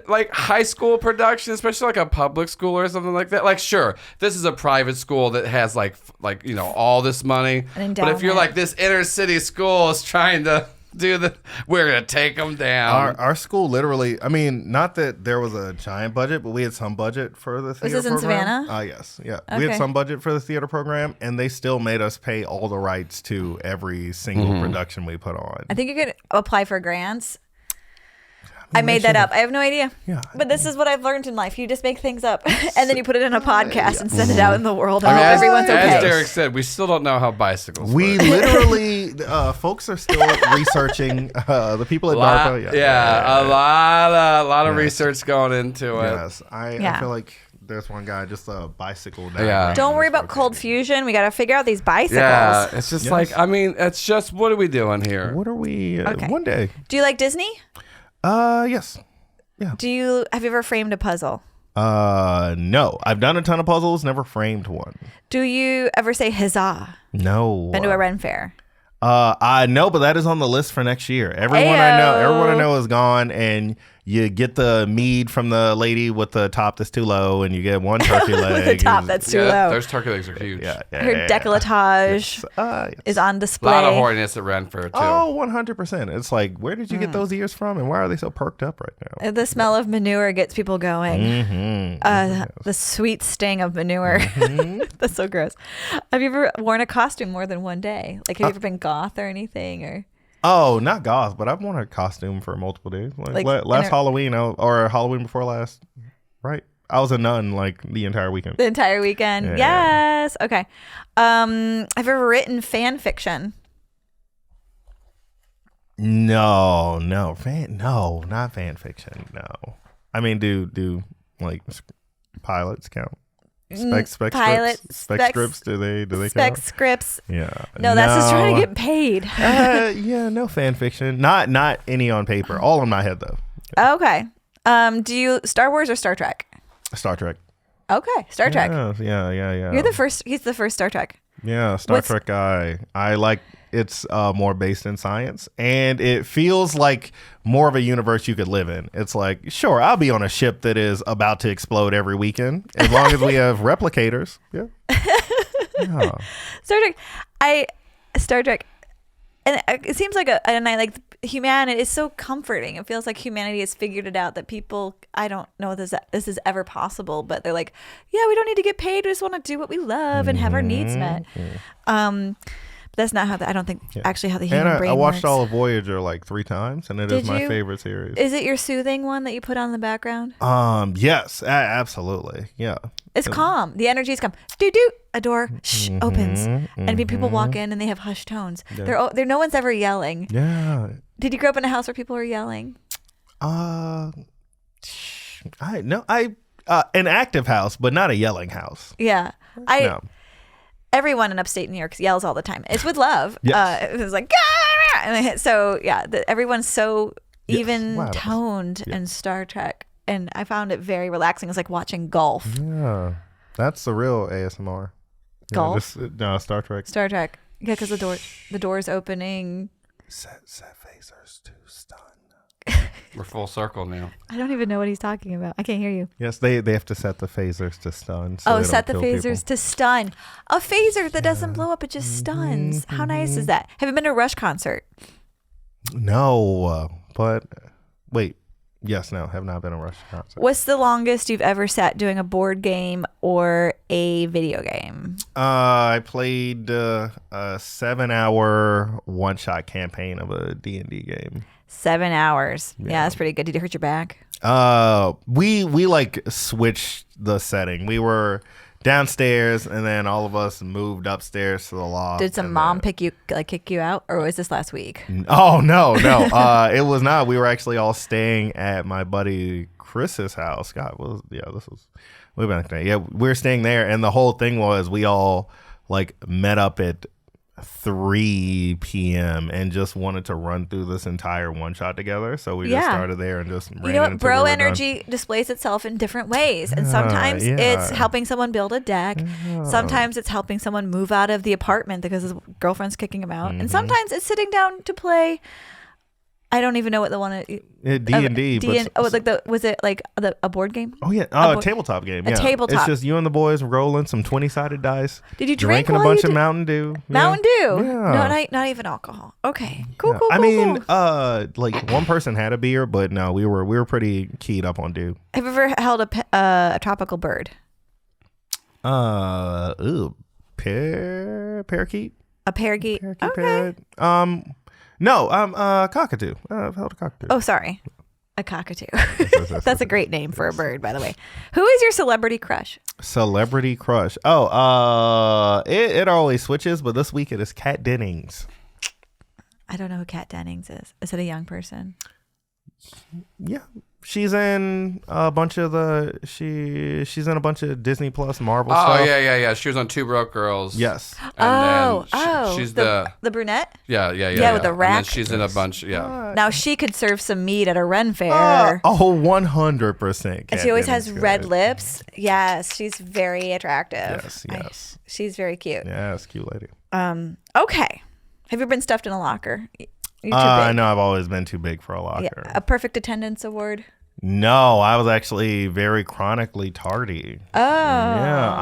like high school production, especially like a public school or something like that. Like, sure, this is a private school that has like all this money. But if you're like this inner city school is trying to We're gonna take them down. Our school literally. I mean, not that there was a giant budget, but we had some budget for the theater. Was this in program. Savannah? Yes, yeah. We had some budget for the theater program, and they still made us pay all the rights to every single production we put on. I think you could apply for grants. I made that up. I have no idea. Yeah. But this is what I've learned in life. You just make things up and then you put it in a podcast and send it out in the world. I hope everyone's okay. As Derick said, we still don't know how bicycles We work. Literally, folks are still researching. The people at DARPA. A lot of research going into it. Yes. I feel like there's one guy, just a bicycle. Don't worry about cold fusion. We got to figure out these bicycles. Yeah, it's just like, I mean, it's just, what are we doing here? What are we, one day. Do you like Disney? Yes. Yeah. Have you ever framed a puzzle? No. I've done a ton of puzzles, never framed one. Do you ever say huzzah? No. Been to a Ren fair? I know, but that is on the list for next year. Everyone I know is gone, and you get the mead from the lady with the top that's too low, and you get one turkey leg. The top that's too low. Those turkey legs are huge. Her décolletage is on display. A lot of horniness at Ren fair too. Oh, 100%. It's like, where did you get those ears from, and why are they so perked up right now? The smell of manure gets people going. The sweet sting of manure. That's so gross. Have you ever worn a costume more than one day? Like, have you ever been goth or anything? Or Oh, not goth, but I've worn a costume for multiple days. Like last Halloween, or Halloween before last, right? I was a nun like the entire weekend. The entire weekend. Yeah. Yes. Okay. Have you ever written fan fiction? No, not fan fiction. No. I mean, do like pilots count? Spec scripts, do they spec count? Scripts? Yeah. No, that's just trying to get paid. No fan fiction. Not any on paper. All in my head though. Okay. Do you Star Wars or Star Trek? Star Trek. Okay, Star Trek. Yeah. You're the first. He's the first Star Trek. Yeah, Star Trek guy. I like it's more based in science, and it feels like more of a universe you could live in. It's like, sure, I'll be on a ship that is about to explode every weekend, as long as we have replicators. Yeah. Star Trek, and it seems like and I like humanity is so comforting. It feels like humanity has figured it out that people, I don't know if this is ever possible, but they're like, yeah, we don't need to get paid. We just want to do what we love and have our needs met. That's not how I don't think actually how the human brain works. I watched all of Voyager like 3 times, and it is my favorite series. Is it your soothing one that you put on the background? Yes, absolutely. Yeah. It's calm. The energy is calm. Do a door opens, and people walk in and they have hushed tones. Yeah. There no one's ever yelling. Yeah. Did you grow up in a house where people were yelling? An active house, but not a yelling house. Yeah. Everyone in upstate New York yells all the time. It's with love. Yes. It was like, so everyone's so even toned in Star Trek. And I found it very relaxing. It's like watching golf. Yeah. That's the real ASMR. Golf? Star Trek. Star Trek. Yeah, because the door's opening. Set phasers to stun. We're full circle now. I don't even know what he's talking about. I can't hear you. Yes, they have to set the phasers to stun. So set the phasers to stun. A phaser that doesn't blow up, it just stuns. How nice is that? Have you been to a Rush concert? No, but wait. Yes, no, have not been a Rush concert. What's the longest you've ever sat doing a board game or a video game? I played a 7-hour one-shot campaign of a D&D game. 7 hours. Yeah, that's pretty good. Did you hurt your back? We like switched the setting. We were downstairs, and then all of us moved upstairs to the loft. Did some mom kick you out, or was this last week? Oh no. It was not. We were actually all staying at my buddy Chris's house. This was way back then. Yeah, we were staying there, and the whole thing was we all like met up at 3 p.m. and just wanted to run through this entire one shot together. So we just started there and just ran. You know what? Bro energy displays itself in different ways. And sometimes it's helping someone build a deck. Sometimes it's helping someone move out of the apartment because his girlfriend's kicking him out. And sometimes it's sitting down to play I don't even know what the one. D&D. Was it like a board game? Oh yeah, a tabletop game. A tabletop. It's just you and the boys rolling some 20-sided dice. Did you drink? Drinking a bunch of Mountain Dew. Mountain Dew. Yeah. Not even alcohol. Okay. Cool. Like one person had a beer, but no, we were pretty keyed up on Dew. Have you ever held a tropical bird? Parakeet. A parakeet. Okay. Parrot. No, cockatoo. I've held a cockatoo. Oh, sorry. A cockatoo. That's a great name for a bird, by the way. Who is your celebrity crush? Celebrity crush. Oh, it always switches, but this week it is Kat Dennings. I don't know who Kat Dennings is. Is it a young person? Yeah. She's in a bunch of she's in a bunch of Disney Plus Marvel stuff. Oh yeah. She was on Two Broke Girls. Yes. And she's the brunette. Yeah, with the rack. And then she's in a bunch. Yeah. Now she could serve some meat at a Ren fair. 100%. And she always has red lips. Yes, she's very attractive. Yes. She's very cute. Yeah, it's a cute lady. Okay. Have you ever been stuffed in a locker? You're too big. I know I've always been too big for a locker. Yeah. A perfect attendance award. No, I was actually very chronically tardy. Oh. Yeah,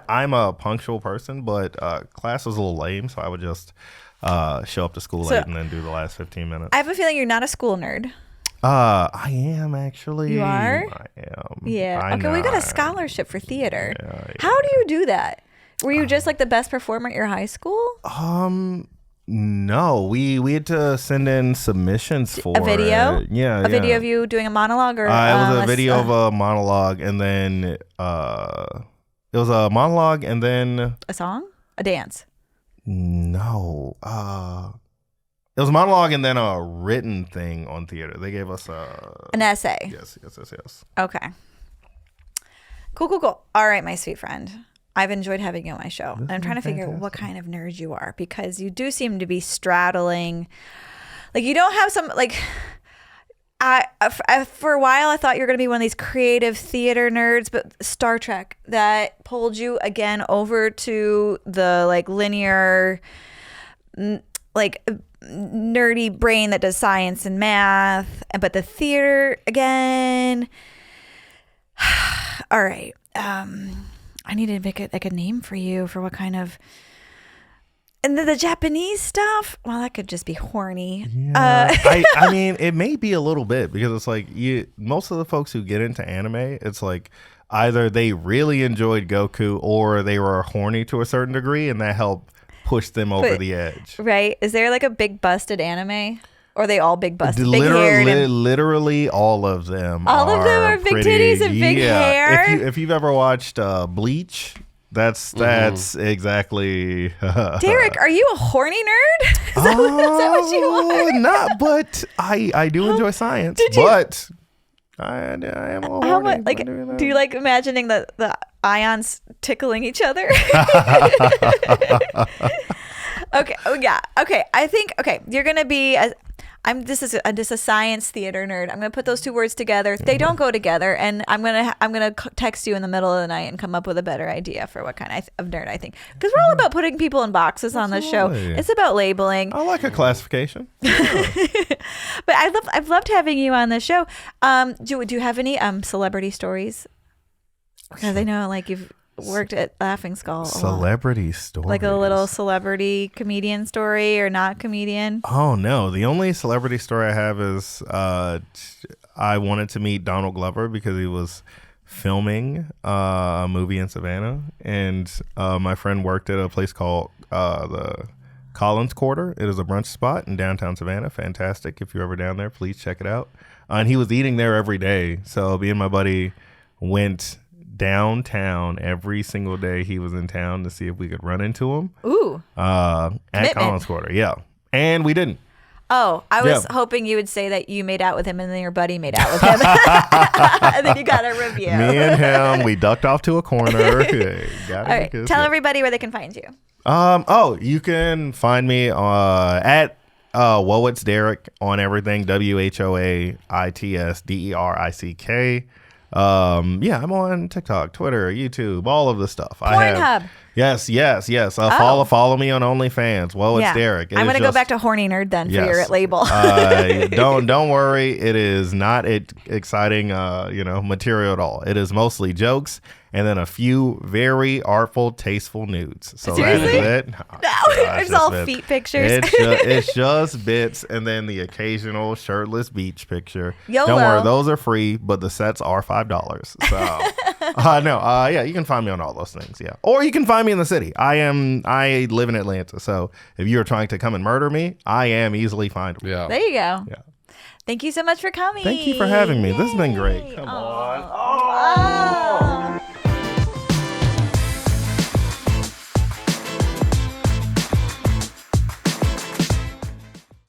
I'm a punctual person, but class was a little lame, so I would just show up to school late and then do the last 15 minutes. I have a feeling you're not a school nerd. I am actually. You are? I am. Yeah. We got a scholarship for theater. Yeah. How do you do that? Were you just like the best performer at your high school? No, we had to send in submissions for a video. A video of you doing a monologue, or it was a video of a monologue, and then it was a monologue, and then a song, a dance. No, it was a monologue, and then a written thing on theater. They gave us an essay. Yes. Okay. Cool. All right, my sweet friend. I've enjoyed having you on my show. I'm trying to figure out what kind of nerd you are, because you do seem to be straddling. Like, you don't have some, like, for a while I thought you were going to be one of these creative theater nerds, but Star Trek, that pulled you again over to the like linear, like nerdy brain that does science and math, but the theater again. All right. I need to make a name for you for what kind of, and the Japanese stuff. Well, that could just be horny. Yeah. I mean, it may be a little bit, because it's like most of the folks who get into anime, it's like either they really enjoyed Goku or they were horny to a certain degree, and that helped push them over the edge. Right? Is there like a big busted anime? Or are they all big busted? Literally all of them. All of them are big titties and big hair. If you've ever watched Bleach, that's exactly. Derick, are you a horny nerd? Is that what you are? Not, but I do enjoy science. But I am a horny. Do you like imagining the ions tickling each other? Okay. Oh yeah. Okay. I think. Okay. You're gonna be. This is a science theater nerd. I'm gonna put those two words together. They don't go together, and I'm gonna text you in the middle of the night and come up with a better idea for what kind of nerd I think. Because we're all about putting people in boxes on this show. It's about labeling. I like a classification. But I've loved having you on the show. Do you have any celebrity stories? Because I know like you've worked at Laughing Skull. Celebrity story, like a little celebrity comedian story, or not comedian? Oh no, the only celebrity story I have is I wanted to meet Donald Glover because he was filming a movie in Savannah, and my friend worked at a place called the Collins Quarter. It is a brunch spot in downtown Savannah. Fantastic. If you're ever down there, please check it out. And he was eating there every day, so me and my buddy went downtown every single day he was in town to see if we could run into him. Ooh. At Collins Quarter. Yeah. And we didn't. Oh, I was hoping you would say that you made out with him and then your buddy made out with him. And then you got a review. Me and him, we ducked off to a corner. All right. Tell everybody where they can find you. You can find me at Whoa It's Derick on everything. WHOAITS DERICK. Yeah, I'm on TikTok, Twitter, YouTube, all of the stuff. Pornhub. Yes. Follow me on OnlyFans. Well, it's Derick. I'm going to go back to horny nerd then for your label. Don't worry. It is not exciting, material at all. It is mostly jokes and then a few very artful, tasteful nudes. So seriously? that is it. No, it's all feet pictures. It's just bits and then the occasional shirtless beach picture. YOLO. Don't worry, those are free, but the sets are $5. So you can find me on all those things. Yeah, or you can find me in the city. I live in Atlanta, so if you are trying to come and murder me, I am easily findable. Yeah, there you go. Yeah. Thank you so much for coming. Thank you for having me. This has been great. Come on.